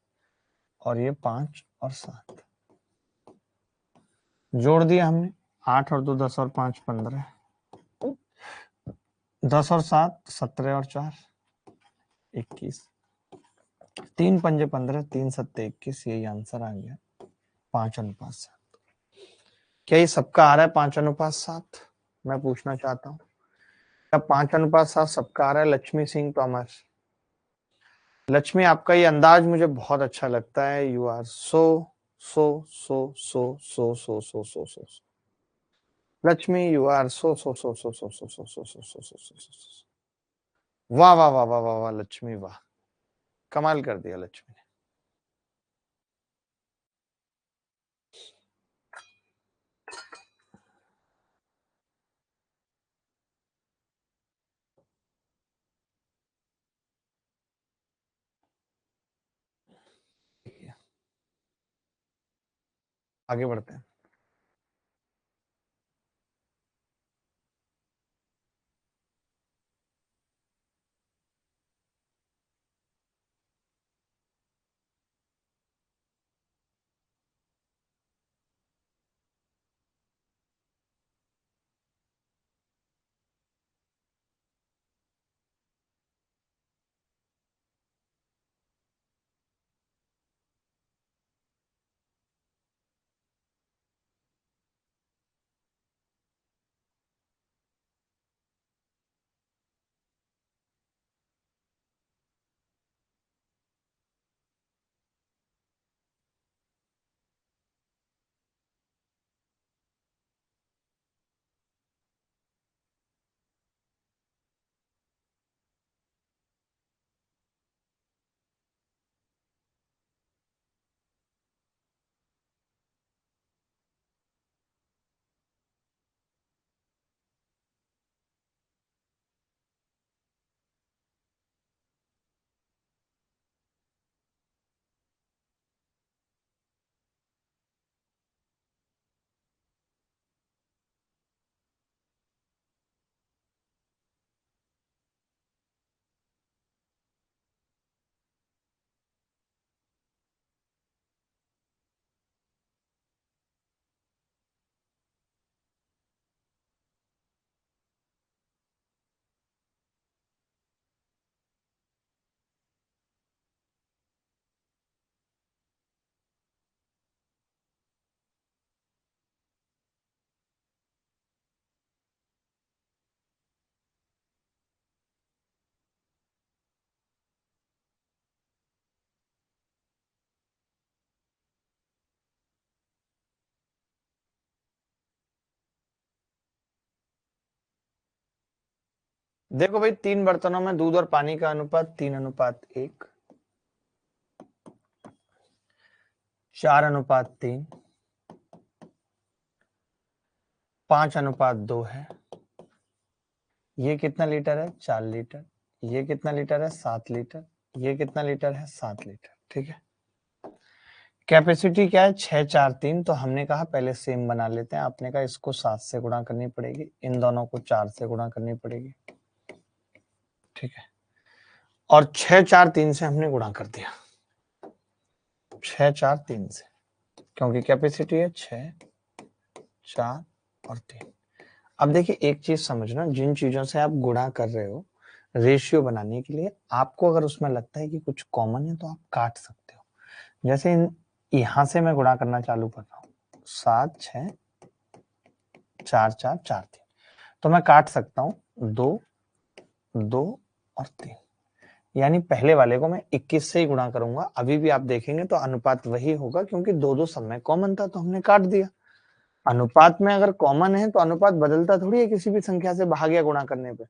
और ये 5 और 7 जोड़ दिया हमने। 8 और 2 10 और 5 15, 10 और 7 17 और 4 21, 3 पंजे 15, 3 सत्ते 21, यही आंसर आ गया 5:7। क्या ये सबका आ रहा है 5:7? मैं पूछना चाहता हूँ क्या 5:7 सबका आ रहा है? लक्ष्मी सिंह तोमर, लक्ष्मी आपका ये अंदाज मुझे बहुत अच्छा लगता है। You are so so so so so so so so so Lakshmi, you are so so so so so so so so so so so so. वाह वाह वाह वाह वाह वाह लक्ष्मी, वाह, कमाल कर दिया लक्ष्मी ने। आगे बढ़ते हैं। देखो भाई, 3 बर्तनों में दूध और पानी का अनुपात 3:1, 4:3, 5:2 है। ये कितना लीटर है? 4 लीटर। ये कितना लीटर है? 7 लीटर। ये कितना लीटर है? 7 लीटर। ठीक है, कैपेसिटी क्या है? 6 4 3। तो हमने कहा पहले सेम बना लेते हैं। आपने कहा इसको 7 से गुणा करनी पड़ेगी, इन दोनों को 4 से गुणा करनी पड़ेगी। ठीक है, और 6 4 3 से हमने गुणा कर दिया, 6 4 3 से, क्योंकि कैपेसिटी है 6 4 और 3। अब देखिए एक चीज समझना, जिन चीजों से आप गुणा कर रहे हो रेशियो बनाने के लिए, आपको अगर उसमें लगता है कि कुछ कॉमन है तो आप काट सकते हो। जैसे यहां से मैं गुणा करना चालू कर रहा हूं, 7 6 4 4 4 3, तो मैं काट सकता हूं 2 2 और 3, यानी पहले वाले को मैं 21 से ही गुणा करूंगा। अभी भी आप देखेंगे तो अनुपात वही होगा, क्योंकि दो दो सब में कॉमन था तो हमने काट दिया। अनुपात में अगर कॉमन है तो अनुपात बदलता थोड़ी है किसी भी संख्या से भाग गुणा करने पे।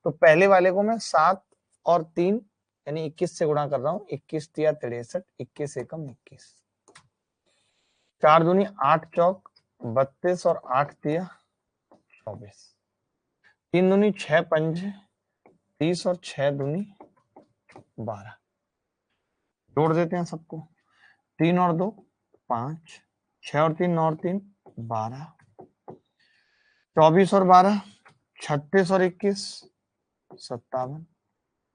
तो पहले वाले को मैं 7 और 3 यानी 21 से गुणा कर रहा हूँ। 21 तिया 63, 21 एकम 21, 4 दूनी 8 चौक 32 और 8 तिया 24, 3 दूनी 6 पंजे 30 और 6 दूनी 12। जोड़ देते हैं सबको, 3 और 2 5, 6 और 3 9 और 3 12, 24 और 12 36 और 21 57,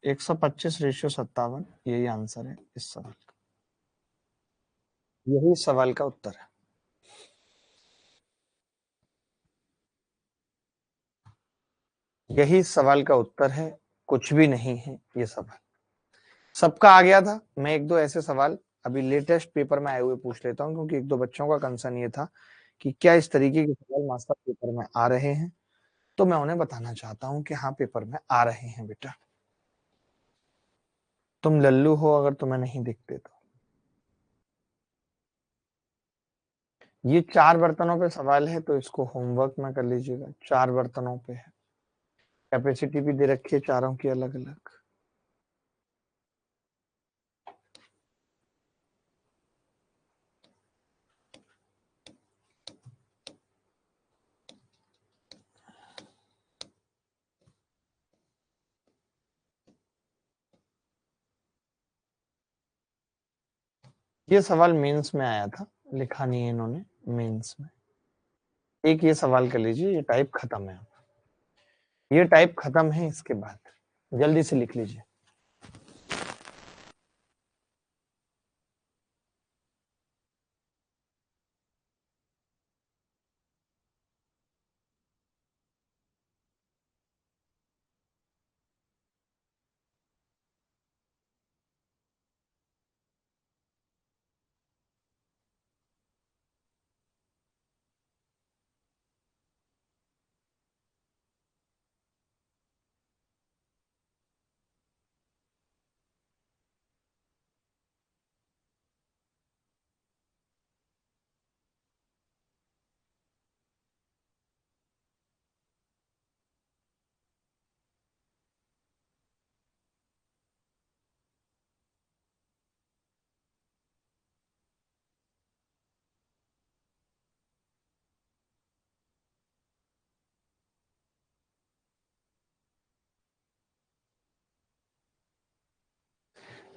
125 रेशियो 57। यही आंसर है इस सवाल का, यही सवाल का उत्तर है। यही सवाल का उत्तर है, कुछ भी नहीं है ये सवाल। सबका आ गया था। मैं एक दो ऐसे सवाल अभी लेटेस्ट पेपर में आए हुए पूछ लेता हूँ, क्योंकि एक दो बच्चों का कंसर्न ये था कि क्या इस तरीके के सवाल मास्टर पेपर में आ रहे हैं, तो मैं उन्हें बताना चाहता हूँ कि हाँ पेपर में आ रहे हैं बेटा। तुम लल्लू हो अगर तुम्हें नहीं दिखते तो। ये 4 बर्तनों पे सवाल है, तो इसको होमवर्क में कर लीजिएगा। 4 बर्तनों पे है, कैपेसिटी भी दे रखी है चारों की अलग अलग। ये सवाल मेंस में आया था, लिखा नहीं है इन्होंने मेंस में। एक ये सवाल कर लीजिए, ये टाइप खत्म है। ये टाइप खत्म है, इसके बाद जल्दी से लिख लीजिए।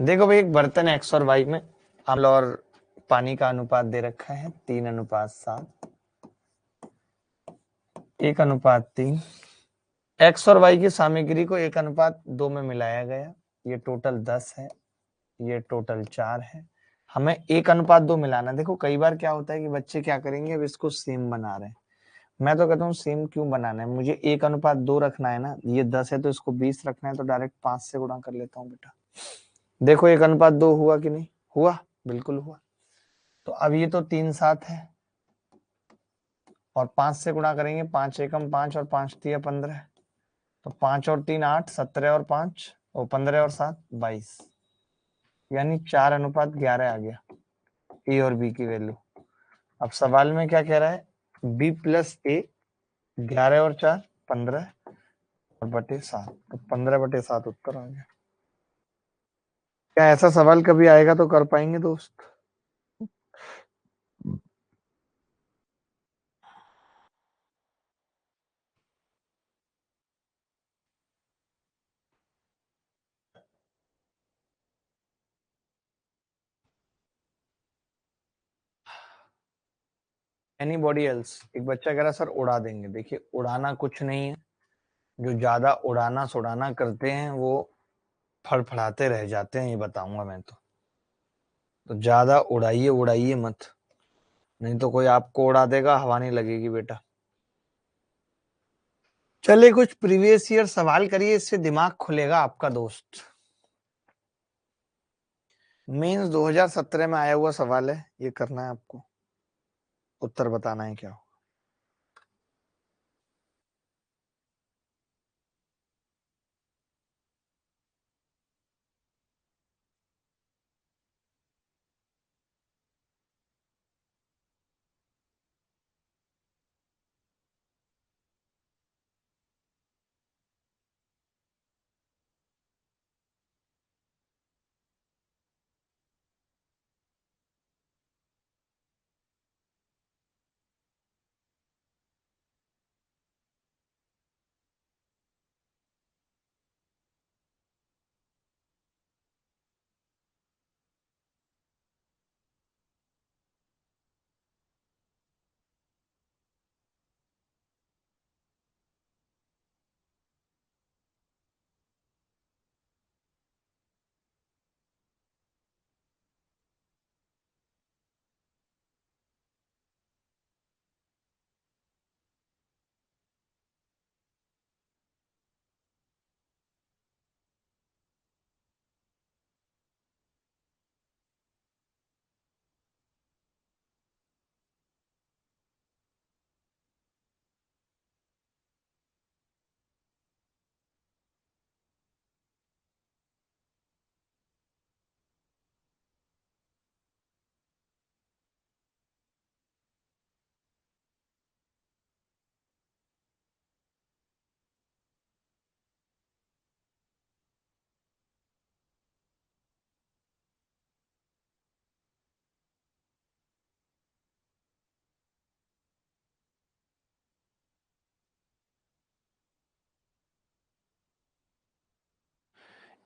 देखो भाई, एक बर्तन एक्स और वाई में अम्ल और पानी का अनुपात दे रखा है 3:7, 1:3। एक्स और वाई की सामग्री को 1:2 में मिलाया गया। ये टोटल 10 है, ये टोटल 4 है। हमें 1:2 मिलाना। देखो कई बार क्या होता है कि बच्चे क्या करेंगे, अब इसको सेम बना रहे हैं। मैं तो कहता हूँ सेम क्यों बनाना है, मुझे 1:2 रखना है ना। ये 10 है तो इसको 20 रखना है, तो डायरेक्ट 5 से गुणा कर लेता हूँ बेटा। देखो 1:2 हुआ कि नहीं हुआ, बिल्कुल हुआ। तो अब ये तो 3:7 है, और 5 से गुणा करेंगे, 5 एकम 5 और 5 तिया 15, तो 5 और 3 8, 17 और 5 और 15 और 7 22, यानी 4:11 आ गया ए और बी की वैल्यू। अब सवाल में क्या कह रहा है, बी प्लस ए 11 और 4 15 और बटे 7, तो 15/7 उत्तर आ गया। क्या ऐसा सवाल कभी आएगा तो कर पाएंगे दोस्त? Anybody else? एक बच्चा कह रहा सर उड़ा देंगे। देखिए उड़ाना कुछ नहीं है, जो ज्यादा उड़ाना सुड़ाना करते हैं वो फड़फड़ाते रह जाते हैं, ये बताऊंगा मैं तो ज्यादा उड़ाइए उड़ाइए मत, नहीं तो कोई आपको उड़ा देगा, हवा नहीं लगेगी बेटा। चलिए कुछ प्रीवियस ईयर सवाल करिए, इससे दिमाग खुलेगा आपका दोस्त। मेंस 2017 में आया हुआ सवाल है, ये करना है आपको, उत्तर बताना है क्या।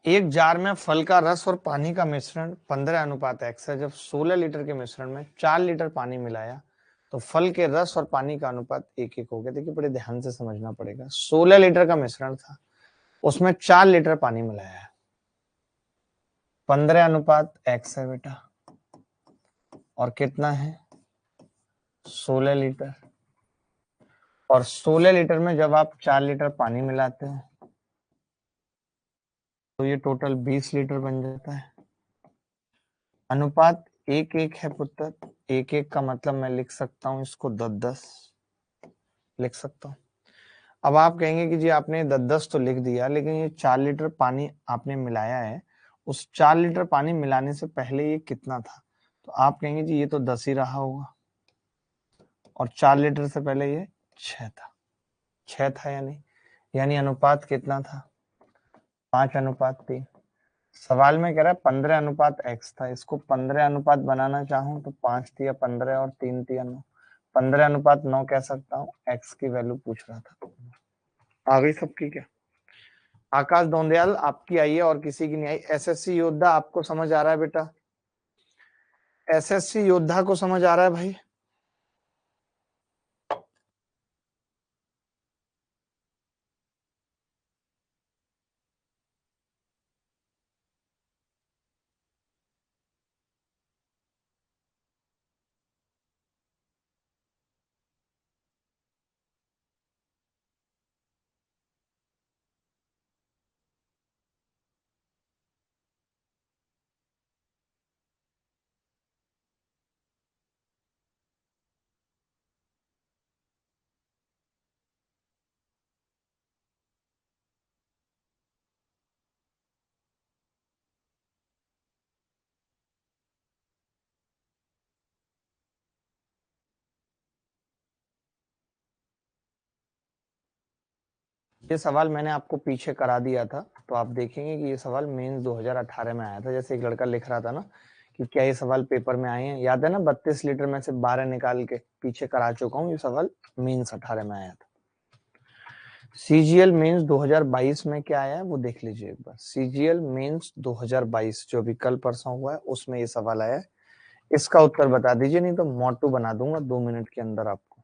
एक जार में फल का रस और पानी का मिश्रण 15:x है। जब 16 लीटर के मिश्रण में 4 लीटर पानी मिलाया तो फल के रस और पानी का अनुपात 1:1 हो गया। देखिए बड़े ध्यान से समझना पड़ेगा। 16 लीटर का मिश्रण था, उसमें 4 लीटर पानी मिलाया है। 15:x है बेटा, और कितना है 16 लीटर। और 16 लीटर में जब आप 4 लीटर पानी मिलाते हैं तो ये टोटल 20 लीटर बन जाता है। अनुपात 1:1 है पुत्र। 1:1 का मतलब मैं लिख सकता हूं इसको 10:10 लिख सकता हूं। अब आप कहेंगे कि जी आपने 10:10 तो लिख दिया, लेकिन ये 4 लीटर पानी आपने मिलाया है, उस 4 लीटर पानी मिलाने से पहले ये कितना था? तो आप कहेंगे जी ये तो 10 ही रहा होगा, और 4 लीटर से पहले ये 6 था। 6 था यानी अनुपात कितना था? 5:3। सवाल में कह रहा है 15:x था। इसको 15 अनुपात बनाना चाहूं तो 5 दिया 15 और 3 दिया 9। 15:9 कह सकता हूँ। x की वैल्यू पूछ रहा था। आ गई सबकी क्या? आकाश दौंदयाल आपकी आई है और किसी की नहीं आई। एसएससी योद्धा आपको समझ आ रहा है बेटा? एसएससी योद्धा को समझ आ रहा है भाई? ये सवाल मैंने आपको पीछे करा दिया था, तो आप देखेंगे कि ये सवाल मेंस 2018 में आया था। जैसे एक लड़का लिख रहा था ना कि क्या ये सवाल पेपर में आए हैं, याद है ना? 32 लीटर में से 12 निकाल के पीछे करा चुका हूँ। ये सवाल मेंस 18 में आया था। सीजीएल मेंस 2022 में क्या आया है वो देख लीजिए एक बार। सीजीएल मेंस 2022 जो भी कल परसों हुआ है उसमें ये सवाल आया है। इसका उत्तर बता दीजिए, नहीं तो मोटू बना दूंगा 2 मिनट के अंदर आपको।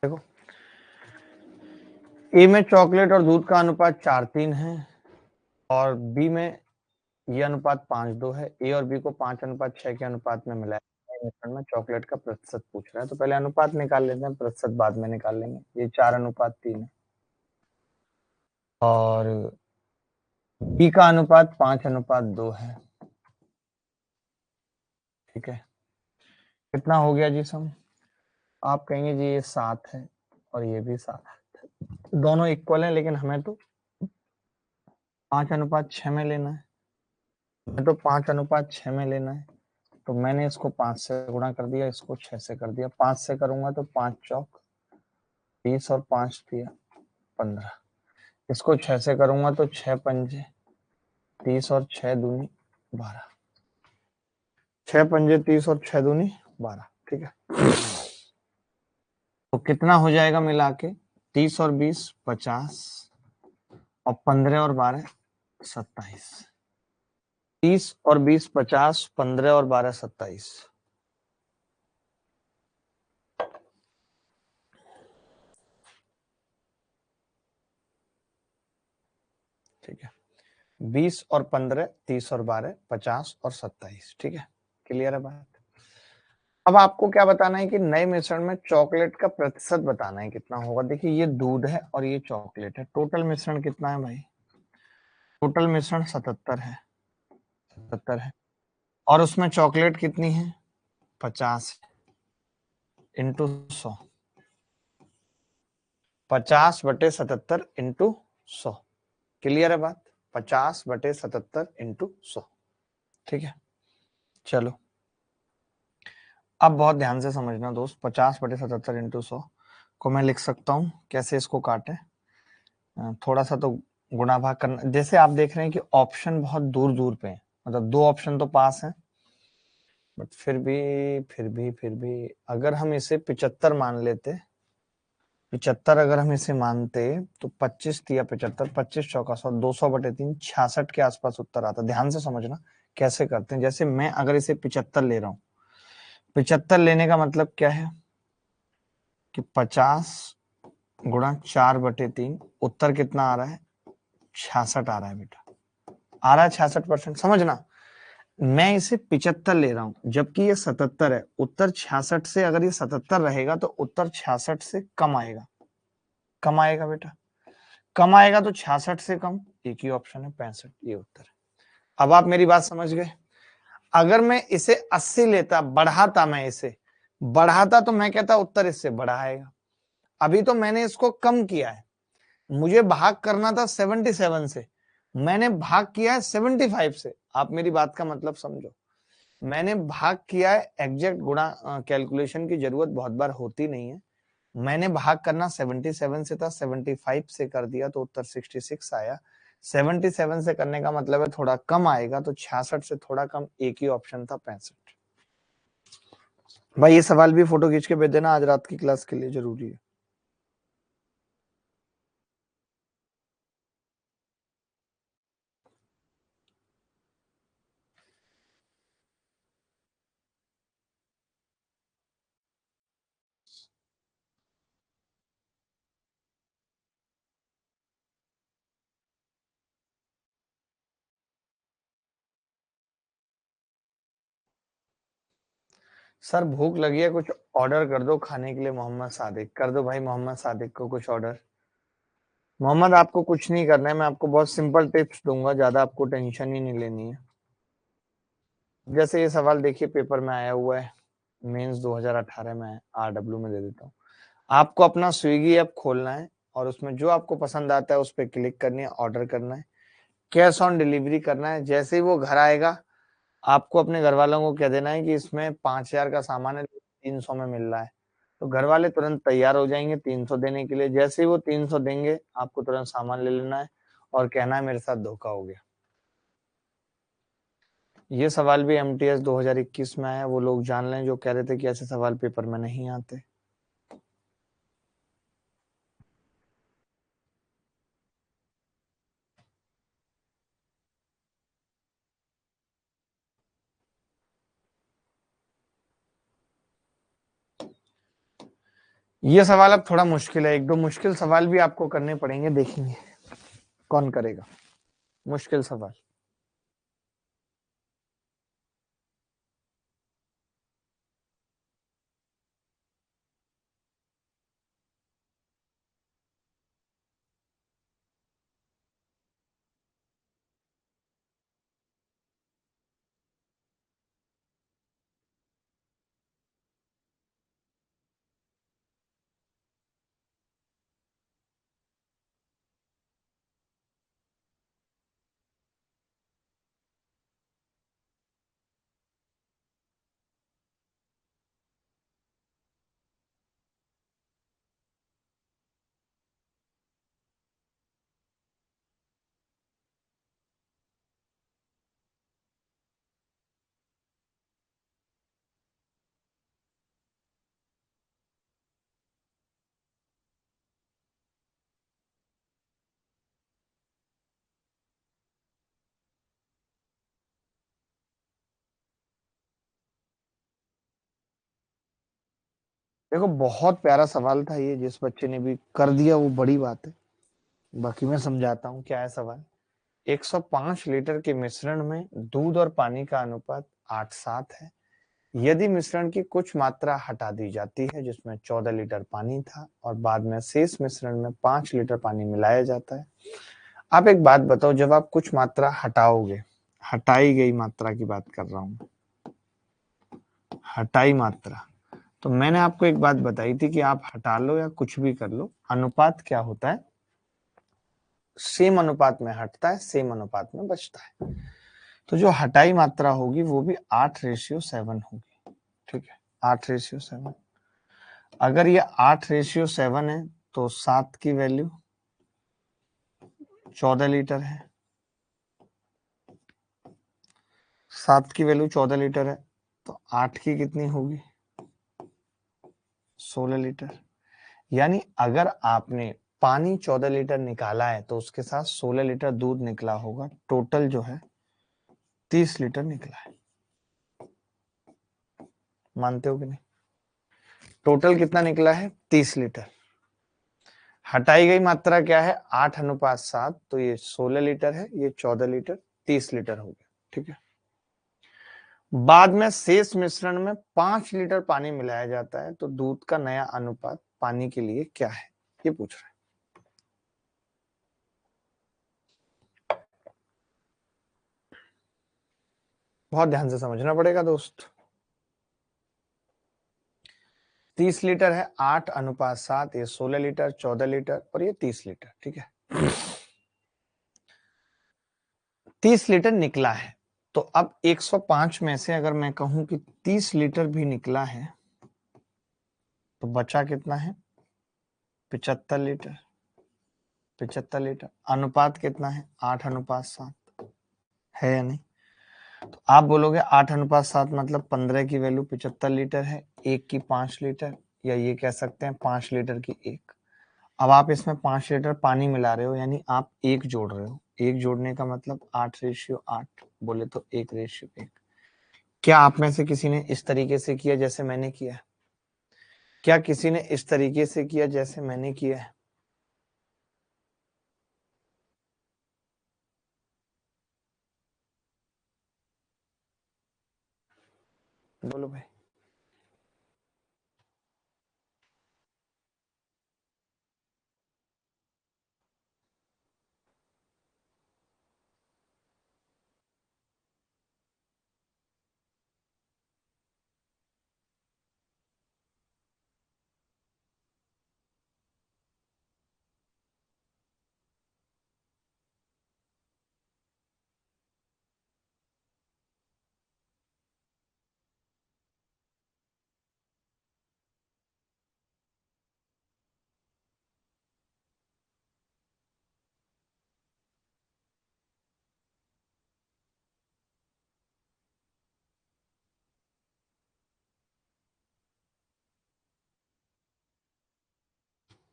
देखो, ए में चॉकलेट और दूध का अनुपात 4:3 है और बी में ये अनुपात 5:2 है। ए और बी को 5:6 के अनुपात में मिलाया मिश्रण में चॉकलेट का प्रतिशत पूछ रहा है, तो पहले अनुपात निकाल लेते हैं, प्रतिशत बाद में निकाल लेंगे। ये 4:3 है और बी का अनुपात 5:2 है। ठीक है, कितना हो गया जी सम? आप कहेंगे जी ये 7 है और ये भी 7 है, दोनों इक्वल है, लेकिन हमें तो 5:6 में लेना है। हमें तो 5:6 में लेना है, तो मैंने इसको 5 से गुणा कर दिया, इसको 6 से कर दिया। 5 से करूंगा तो 5 चौक 30 और 5 दिया 15। इसको 6 से करूंगा तो 6 पंजे 30 और 6 दूनी 12। 6 पंजे 30 और 6 दूनी 12। ठीक है, तो कितना हो जाएगा मिला के? 30 और 20 50 और 15 और 12 27। 30 और 20 50, 15 और 12 27। ठीक है, 20 और 15 30 और 12 50 और 27। ठीक है, क्लियर है बात? अब आपको क्या बताना है कि नए मिश्रण में चॉकलेट का प्रतिशत बताना है कितना होगा। देखिए, ये दूध है और ये चॉकलेट है। टोटल मिश्रण कितना है भाई? टोटल मिश्रण 77 है। 77 है और उसमें चॉकलेट कितनी है? 50 इंटू 100। 50/77 इंटू 100। क्लियर है बात? 50/77 इंटू 100। ठीक है, चलो अब बहुत ध्यान से समझना दोस्त। 50/77 इंटू 100 को मैं लिख सकता हूं कैसे, इसको काटे थोड़ा सा तो गुणा भाग करना। जैसे आप देख रहे हैं कि ऑप्शन बहुत दूर दूर पे है, मतलब 2 ऑप्शन तो पास हैं, बट फिर भी अगर हम इसे 75 मान लेते, 75 अगर हम इसे मानते तो 25 या 75, 25 चौका 100, 200/3 66 के आसपास उत्तर आता। ध्यान से समझना कैसे करते हैं। जैसे मैं अगर इसे 75 ले रहा हूँ, 75 लेने का मतलब क्या है कि 50 गुणा 4/3, उत्तर कितना आ रहा है? 66 आ रहा है बेटा, आ रहा है 66%। समझना, मैं इसे 75 ले रहा हूं जबकि ये 77 है। उत्तर 66 से, अगर ये 77 रहेगा तो उत्तर 66 से कम आएगा। कम आएगा बेटा, कम आएगा तो 66 से कम एक ही ऑप्शन है, 65। ये उत्तर है। अब आप मेरी बात समझ गए? अगर मैं इसे 80 लेता, बढ़ाता, मैं इसे बढ़ाता तो मैं कहता उत्तर इससे बड़ा आएगा। अभी तो मैंने इसको कम किया है, मुझे भाग करना था 77 से, मैंने भाग किया है 75 से। आप मेरी बात का मतलब समझो, मैंने भाग किया है। एग्जैक्ट गुणा कैलकुलेशन की जरूरत बहुत बार होती नहीं है। मैंने भाग करना 77 से था, 75 से कर दिया तो उत्तर 66 आया। 77 से करने का मतलब है थोड़ा कम आएगा, तो 66 से थोड़ा कम एक ही ऑप्शन था, 65। भाई ये सवाल भी फोटो खींच के भेज देना, आज रात की क्लास के लिए जरूरी है। सर भूख लगी है, कुछ ऑर्डर कर दो खाने के लिए। मोहम्मद सादिक कर दो भाई, मोहम्मद सादिक को कुछ ऑर्डर। मोहम्मद आपको कुछ नहीं करना है, मैं आपको बहुत सिंपल टिप्स दूंगा, ज्यादा आपको टेंशन ही नहीं लेनी है। जैसे ये सवाल देखिए पेपर में आया हुआ है, मेंस 2018 में, RW में दे देता हूँ। आपको अपना स्विगी ऐप खोलना है और उसमें जो आपको पसंद आता है उस पर क्लिक करनी है, ऑर्डर करना है, कैश ऑन डिलीवरी करना है। जैसे ही वो घर आएगा, आपको अपने घर वालों को कह देना है कि इसमें 5,000 का सामान है, 300 में मिल रहा है। तो घर वाले तुरंत तैयार हो जाएंगे 300 देने के लिए। जैसे ही वो 300 देंगे, आपको तुरंत सामान ले लेना है और कहना है मेरे साथ धोखा हो गया। ये सवाल भी MTS 2021 में आया, वो लोग जान लें जो कह रहे थे कि ऐसे सवाल पेपर में नहीं आते। ये सवाल अब थोड़ा मुश्किल है, एक दो मुश्किल सवाल भी आपको करने पड़ेंगे, देखेंगे कौन करेगा मुश्किल सवाल। देखो बहुत प्यारा सवाल था ये, जिस बच्चे ने भी कर दिया वो बड़ी बात है। बाकी मैं समझाता हूँ क्या है सवाल। 105 लीटर के मिश्रण में दूध और पानी का अनुपात 8:7 है। यदि मिश्रण की कुछ मात्रा हटा दी जाती है, जिसमें 14 लीटर पानी था, और बाद में शेष मिश्रण में 5 लीटर पानी मिलाया जाता है। आप एक बात बताओ, जब आप कुछ मात्रा हटाओगे, हटाई गई मात्रा की बात कर रहा हूं, हटाई मात्रा, तो मैंने आपको एक बात बताई थी कि आप हटा लो या कुछ भी कर लो, अनुपात क्या होता है, सेम अनुपात में हटता है, सेम अनुपात में बचता है। तो जो हटाई मात्रा होगी वो भी 8:7 होगी। ठीक है, 8:7। अगर ये 8:7 है तो 7 की वैल्यू 14 लीटर है। 7 की वैल्यू 14 लीटर है, तो 8 की कितनी होगी, 16 लीटर। यानी अगर आपने पानी 14 लीटर निकाला है तो उसके साथ 16 लीटर दूध निकला होगा, टोटल जो है 30 लीटर निकला है। मानते हो कि नहीं? टोटल कितना निकला है, 30 लीटर। हटाई गई मात्रा क्या है, 8:7, तो ये 16 लीटर है, ये 14 लीटर, 30 लीटर हो गया। ठीक है, बाद में शेष मिश्रण में 5 लीटर पानी मिलाया जाता है, तो दूध का नया अनुपात पानी के लिए क्या है, ये पूछ रहे हैं। बहुत ध्यान से समझना पड़ेगा दोस्त। 30 लीटर है, 8:7, ये 16 लीटर, 14 लीटर और ये 30 लीटर। ठीक है, 30 लीटर निकला है। तो अब 105 में से अगर मैं कहूं कि 30 लीटर भी निकला है, तो बचा कितना है, 75 लीटर। 75 लीटर, अनुपात कितना है, 8:7 है या नहीं? तो आप बोलोगे 8:7 मतलब 15 की वैल्यू 75 लीटर है, एक की 5 लीटर, या ये कह सकते हैं 5 लीटर की एक। अब आप इसमें 5 लीटर पानी मिला रहे हो, यानी आप एक जोड़ रहे हो। एक जोड़ने का मतलब 8:8, बोले तो 1:1। क्या आप में से किसी ने इस तरीके से किया जैसे मैंने किया? क्या किसी ने इस तरीके से किया जैसे मैंने किया है? बोलो भाई।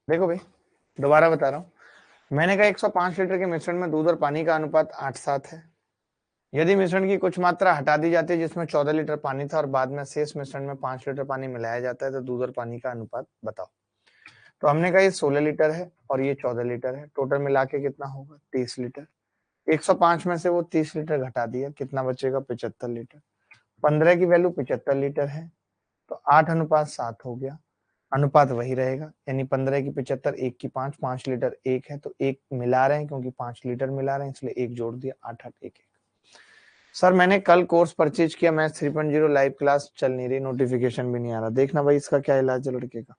देखो भाई, दोबारा बता रहा हूं। मैंने कहा 105 लीटर के मिश्रण में दूध और पानी का अनुपात 8:7 है। यदि मिश्रण की कुछ मात्रा हटा दी जाती है, जिसमें 14 लीटर पानी था, और बाद में शेष मिश्रण में 5 लीटर पानी मिलाया जाता है, तो दूध और पानी का अनुपात बताओ। तो हमने कहा ये 16 लीटर है और ये 14 लीटर है, टोटल मिला के कितना होगा 30 लीटर। 105 में से वो 30 लीटर घटा दिया, कितना बचेगा 75 लीटर। 15 की वैल्यू 75 लीटर है तो 8:7 हो गया, अनुपात वही रहेगा, यानी 15 की 75, 1 की 5, 5 लीटर 1 है तो 1 मिला रहे हैं क्योंकि 5 लीटर मिला रहे हैं इसलिए 1 जोड़ दिया, 8 8 1 1। सर मैंने कल कोर्स परचेज किया, मैथ 3.0 लाइव क्लास चल नहीं रही, नोटिफिकेशन भी नहीं आ रहा, देखना भाई इसका क्या इलाज है लड़के का।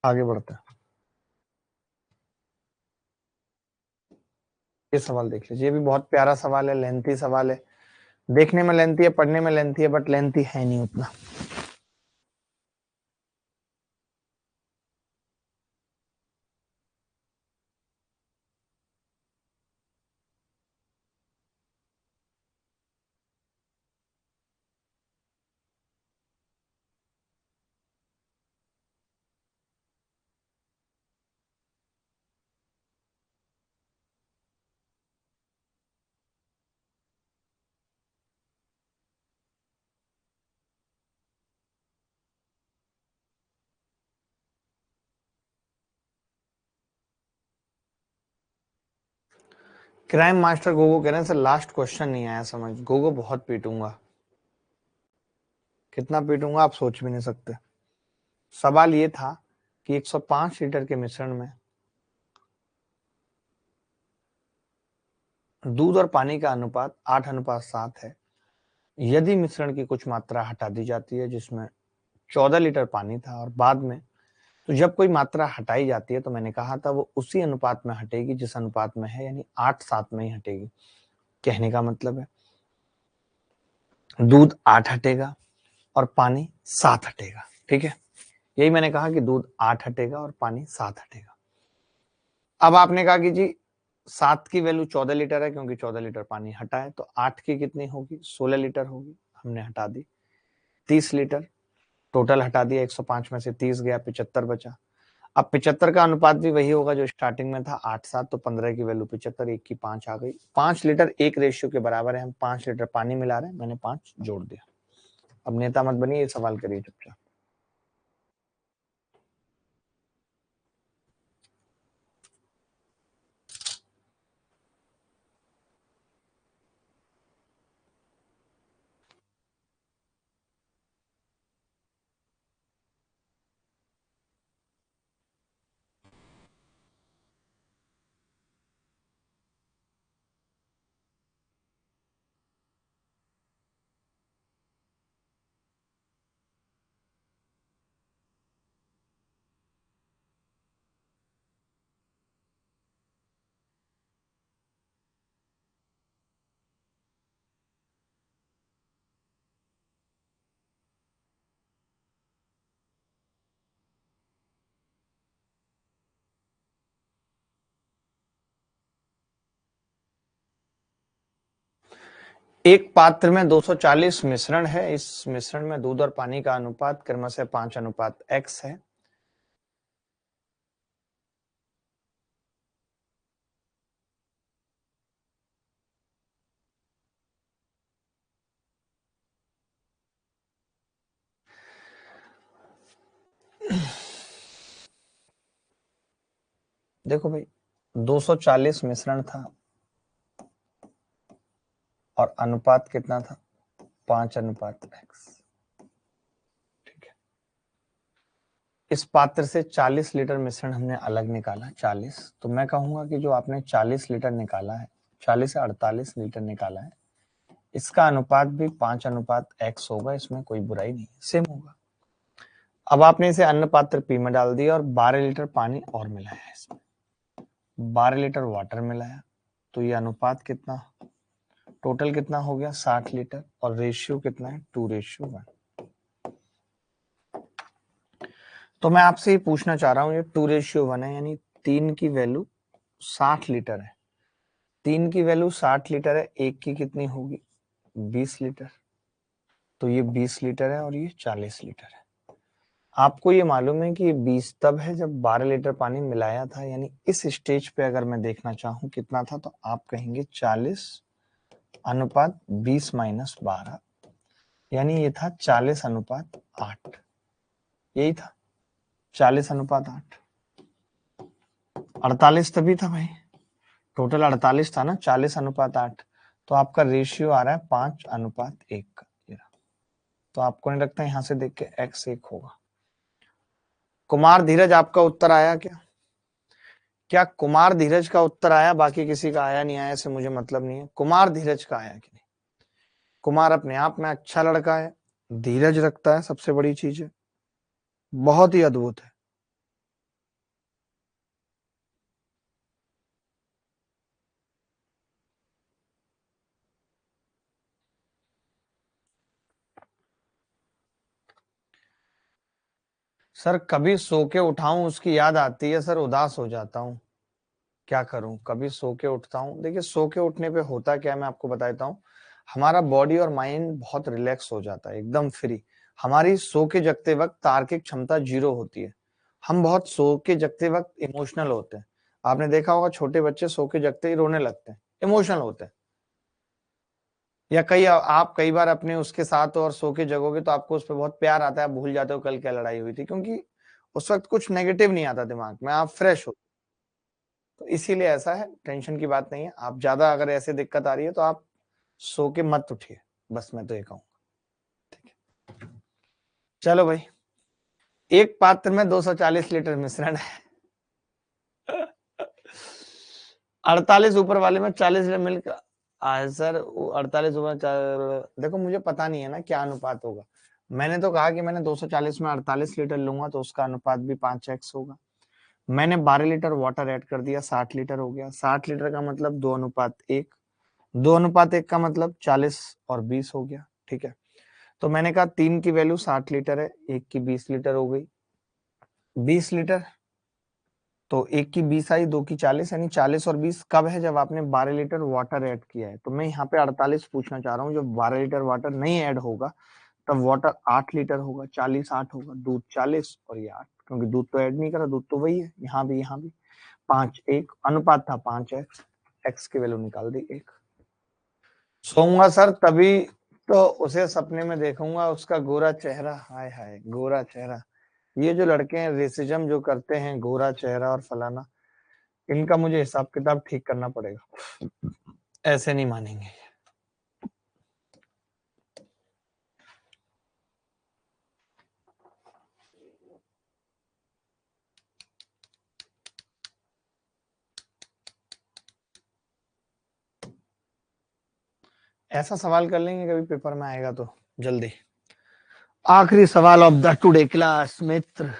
आगे बढ़ते हैं, ये सवाल देख लीजिए, ये भी बहुत प्यारा सवाल है, लेंथी सवाल है, देखने में लेंथी है, पढ़ने में लेंथी है, बट लेंथी है नहीं उतना। क्राइम मास्टर गोगो कह रहे हैं सर लास्ट क्वेश्चन नहीं आया समझ, गोगो बहुत पीटूंगा, कितना पीटूंगा आप सोच भी नहीं सकते। सवाल ये था कि 105 लीटर के मिश्रण में दूध और पानी का अनुपात 8:7 है। यदि मिश्रण की कुछ मात्रा हटा दी जाती है जिसमें 14 लीटर पानी था और बाद में, तो जब कोई मात्रा हटाई जाती है तो मैंने कहा था वो उसी अनुपात में हटेगी जिस अनुपात में है, यानी 8:7 में ही हटेगी। कहने का मतलब है दूध 8 हटेगा और पानी 7 हटेगा, ठीक है, यही मैंने कहा कि दूध 8 हटेगा और पानी 7 हटेगा। अब आपने कहा कि जी 7 की वैल्यू 14 लीटर है क्योंकि 14 लीटर पानी हटा है, तो 8 की कितनी होगी 16 लीटर होगी, हमने हटा दी 30 लीटर, टोटल हटा दिया 105 में से 30 गया, 75 बचा। अब 75 का अनुपात भी वही होगा जो स्टार्टिंग में था 8:7, तो 15 की वैल्यू 75, 1 की 5 आ गई, 5 लीटर 1 रेशियो के बराबर है, हम 5 लीटर पानी मिला रहे हैं, मैंने 5 जोड़ दिया। अब नेता मत बनिए, ये सवाल करिए चुपचाप। एक पात्र में 240 मिश्रण है, इस मिश्रण में दूध और पानी का अनुपात क्रमशः 5:x है। देखो भाई 240 मिश्रण था और अनुपात कितना था 5:x, ठीक है। इस पात्र से 40 लीटर मिश्रण हमने अलग निकाला, 40, तो मैं कहूंगा कि जो आपने 40 लीटर निकाला है, 40 से 48 लीटर निकाला है, इसका अनुपात भी 5:x होगा, इसमें कोई बुराई नहीं, सेम होगा। अब आपने इसे अन्न पात्र पी में डाल दिया और 12 लीटर पानी और मिलाया, इसमें 12 लीटर वाटर मिलाया, तो ये अनुपात कितना, टोटल कितना हो गया 60 लीटर और रेशियो कितना है 2:1। तो मैं आपसे ये पूछना चाह रहा हूं, ये 2:1 है, यानी 3 की वैल्यू 60 लीटर है, 3 की वैल्यू 60 लीटर है, 1 की कितनी होगी 20 लीटर, तो ये 20 लीटर है और ये 40 लीटर है। आपको ये मालूम है कि ये 20 तब है जब 12 लीटर पानी मिलाया था, यानी इस स्टेज पे अगर मैं देखना चाहूं कितना था, तो आप कहेंगे 40 अनुपात 20-12, यानी ये था 40:8, यही था 40:8। 48 तभी था भाई, टोटल 48 था ना, 40:8, तो आपका रेशियो आ रहा है 5:1 का। तो आपको नहीं लगता यहां से देख के x 1 होगा? कुमार धीरज, आपका उत्तर आया क्या? क्या कुमार धीरज का उत्तर आया? बाकी किसी का आया नहीं आया से मुझे मतलब नहीं है, कुमार धीरज का आया कि नहीं? कुमार अपने आप में अच्छा लड़का है, धीरज रखता है, सबसे बड़ी चीज है, बहुत ही अद्भुत है। सर कभी सो के उठाऊं उसकी याद आती है सर, उदास हो जाता हूँ, क्या करूं? कभी सो के उठता हूँ, देखिए सो के उठने पे होता क्या है मैं आपको बता देता हूँ। हमारा बॉडी और माइंड बहुत रिलैक्स हो जाता है, एकदम फ्री। हमारी सो के जगते वक्त तार्किक क्षमता 0 होती है। हम बहुत सो के जगते वक्त इमोशनल होते हैं। आपने देखा होगा छोटे बच्चे सो के जगते ही रोने लगते हैं, इमोशनल होते हैं। या आप कई बार अपने उसके साथ और सो के जगोगे तो आपको उस पर बहुत प्यार आता है, आप भूल जाते हो कल क्या लड़ाई हुई थी, क्योंकि उस वक्त कुछ नेगेटिव नहीं आता दिमाग में, आप फ्रेश हो। तो इसीलिए ऐसा है, टेंशन की बात नहीं है। आप ज्यादा अगर ऐसे दिक्कत आ रही है तो आप सो के मत उठिए, बस मैं तो ये कहूंगा। ठीक है, चलो भाई, एक पात्र में 240 लीटर मिश्रण है। 48 ऊपर वाले में 40 लीटर मिल्क। सर 48 ऊपर देखो मुझे पता नहीं है ना क्या अनुपात होगा। मैंने तो कहा कि मैंने 240 में 48 लीटर लूंगा तो उसका अनुपात भी 5x होगा। मैंने 12 लीटर वाटर ऐड कर दिया, 60 लीटर हो गया। 60 लीटर का मतलब 2:1, 2:1 का मतलब 40 और 20 हो गया। ठीक है, तो मैंने कहा 3 की वैल्यू 60 लीटर है, एक की 20 लीटर हो गई। 20 लीटर, तो एक की 20 आई, दो की 40, यानी 40 और 20 कब है? जब आपने 12 लीटर वाटर ऐड किया है। तो मैं यहाँ पे 48 पूछना चाह रहा हूँ, जब 12 लीटर वाटर नहीं ऐड होगा तब वाटर 8 लीटर होगा, 40 8 होगा, दूध 40 और ये 8, क्योंकि दूध तो ऐड नहीं करा, दूध तो वही है, यहाँ भी 5:1 अनुपात था, 5x, x की वैल्यू निकाल दी 1। सोऊंगा सर तभी तो उसे सपने में देखूंगा, उसका गोरा चेहरा, हाय हाय गोरा चेहरा। ये जो लड़के हैं रेसिज्म जो करते हैं, गोरा चेहरा और फलाना, इनका मुझे हिसाब किताब ठीक करना पड़ेगा, ऐसे नहीं मानेंगे। ऐसा सवाल कर लेंगे कभी पेपर में आएगा तो जल्दी। आखिरी सवाल ऑफ द टुडे क्लास मित्र,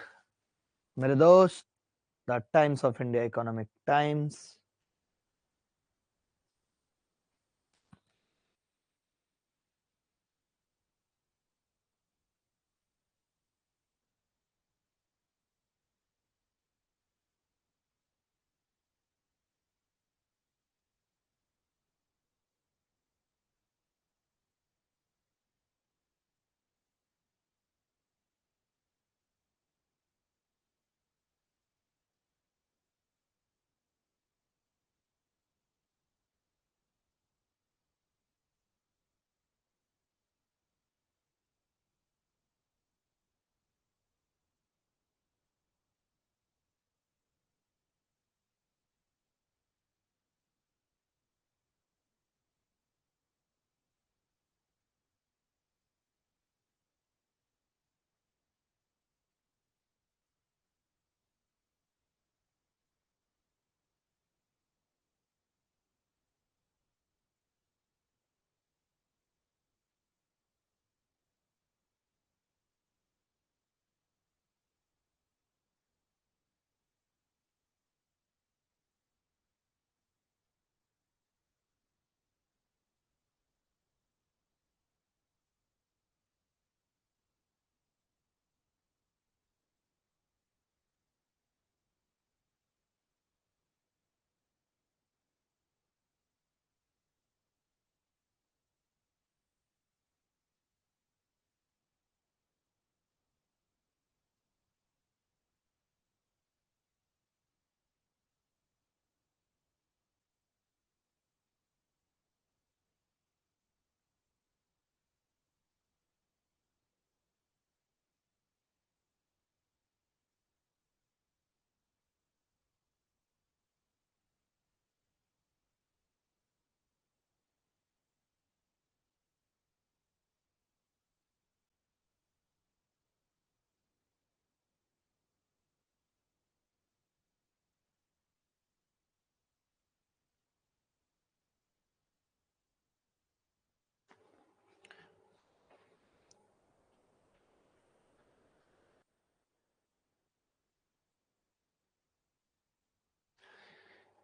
मेरे दोस्त, the times of India economic times.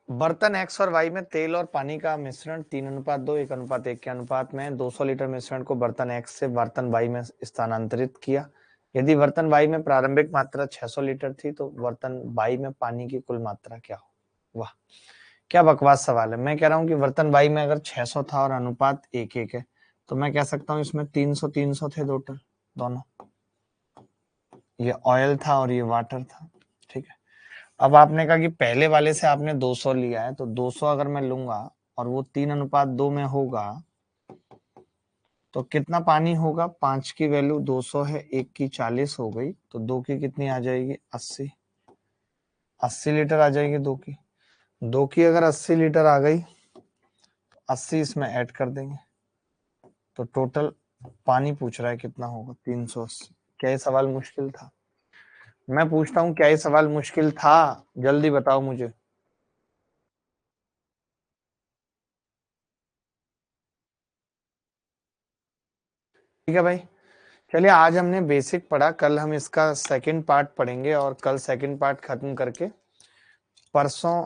बर्तन एक्स और वाई में तेल और पानी का मिश्रण 3:2 1:1 के अनुपात में 200 लीटर मिश्रण को बर्तन एक्स से बर्तन वाई में स्थानांतरित किया। यदि बर्तन वाई में प्रारंभिक मात्रा 600 लीटर थी तो बर्तन वाई में पानी की कुल मात्रा क्या हो? वाह, क्या बकवास सवाल है। मैं कह रहा हूँ कि बर्तन वाई में अगर 600 था और अनुपात 1:1 है तो मैं कह सकता हूँ इसमें 300 थे टोटल दोनों। ये ऑयल था और ये वाटर था, ठीक है। अब आपने कहा कि पहले वाले से आपने 200 लिया है तो 200 अगर मैं लूंगा और वो 3:2 में होगा तो कितना पानी होगा? 5 की वैल्यू 200 है, 1 की 40 हो गई तो 2 की कितनी आ जाएगी? 80 लीटर आ जाएगी। 2 की अगर 80 लीटर आ गई तो 80 इसमें ऐड कर देंगे तो टोटल पानी पूछ रहा है कितना होगा? 380। क्या ये सवाल मुश्किल था? मैं पूछता हूँ क्या ये सवाल मुश्किल था? जल्दी बताओ मुझे। ठीक है भाई, चलिए आज हमने बेसिक पढ़ा, कल हम इसका सेकंड पार्ट पढ़ेंगे और कल सेकंड पार्ट खत्म करके परसों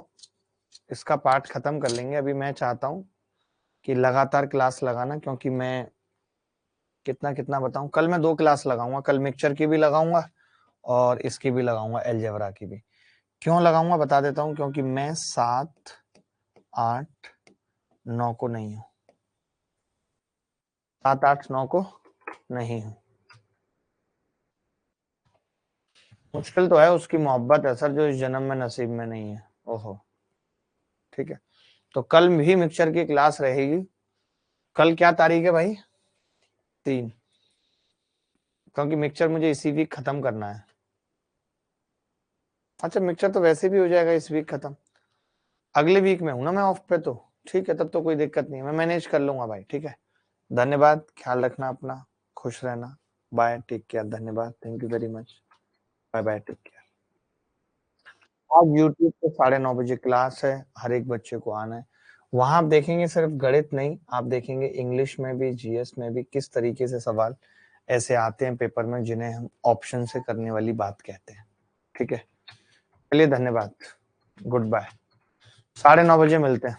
इसका पार्ट खत्म कर लेंगे। अभी मैं चाहता हूँ कि लगातार क्लास लगाना, क्योंकि मैं कितना कितना बताऊं, कल मैं 2 क्लास लगाऊंगा, कल मिक्सचर की भी लगाऊंगा और इसकी भी लगाऊंगा, अलजेब्रा की भी। क्यों लगाऊंगा बता देता हूं, क्योंकि मैं 7 8 9 को नहीं हूं, 7 8 9 को नहीं हूं। मुश्किल तो है, उसकी मोहब्बत है सर जो इस जन्म में नसीब में नहीं है। ओहो, ठीक है। तो कल भी मिक्सचर की क्लास रहेगी। कल क्या तारीख है भाई? 3, क्योंकि मिक्सचर मुझे इसी वीक खत्म करना है। अच्छा, मिक्सचर तो वैसे भी हो जाएगा इस वीक खत्म, अगले वीक में हूं ना मैं ऑफ पे, तो ठीक है, तब तो कोई दिक्कत नहीं है, मैं मैनेज कर लूंगा भाई। ठीक है, धन्यवाद, ख्याल रखना अपना, खुश रहना, बाय, टेक केयर, धन्यवाद, thank you very much, bye bye, take care. आज यूट्यूब पे 9:30 बजे क्लास है, हर एक बच्चे को आना है। वहां आप देखेंगे सिर्फ गणित नहीं, आप देखेंगे इंग्लिश में भी, जीएस में भी किस तरीके से सवाल ऐसे आते हैं पेपर में जिन्हें हम ऑप्शन से करने वाली बात कहते हैं। ठीक है, चलिए धन्यवाद, गुड बाय, 9:30 बजे मिलते हैं।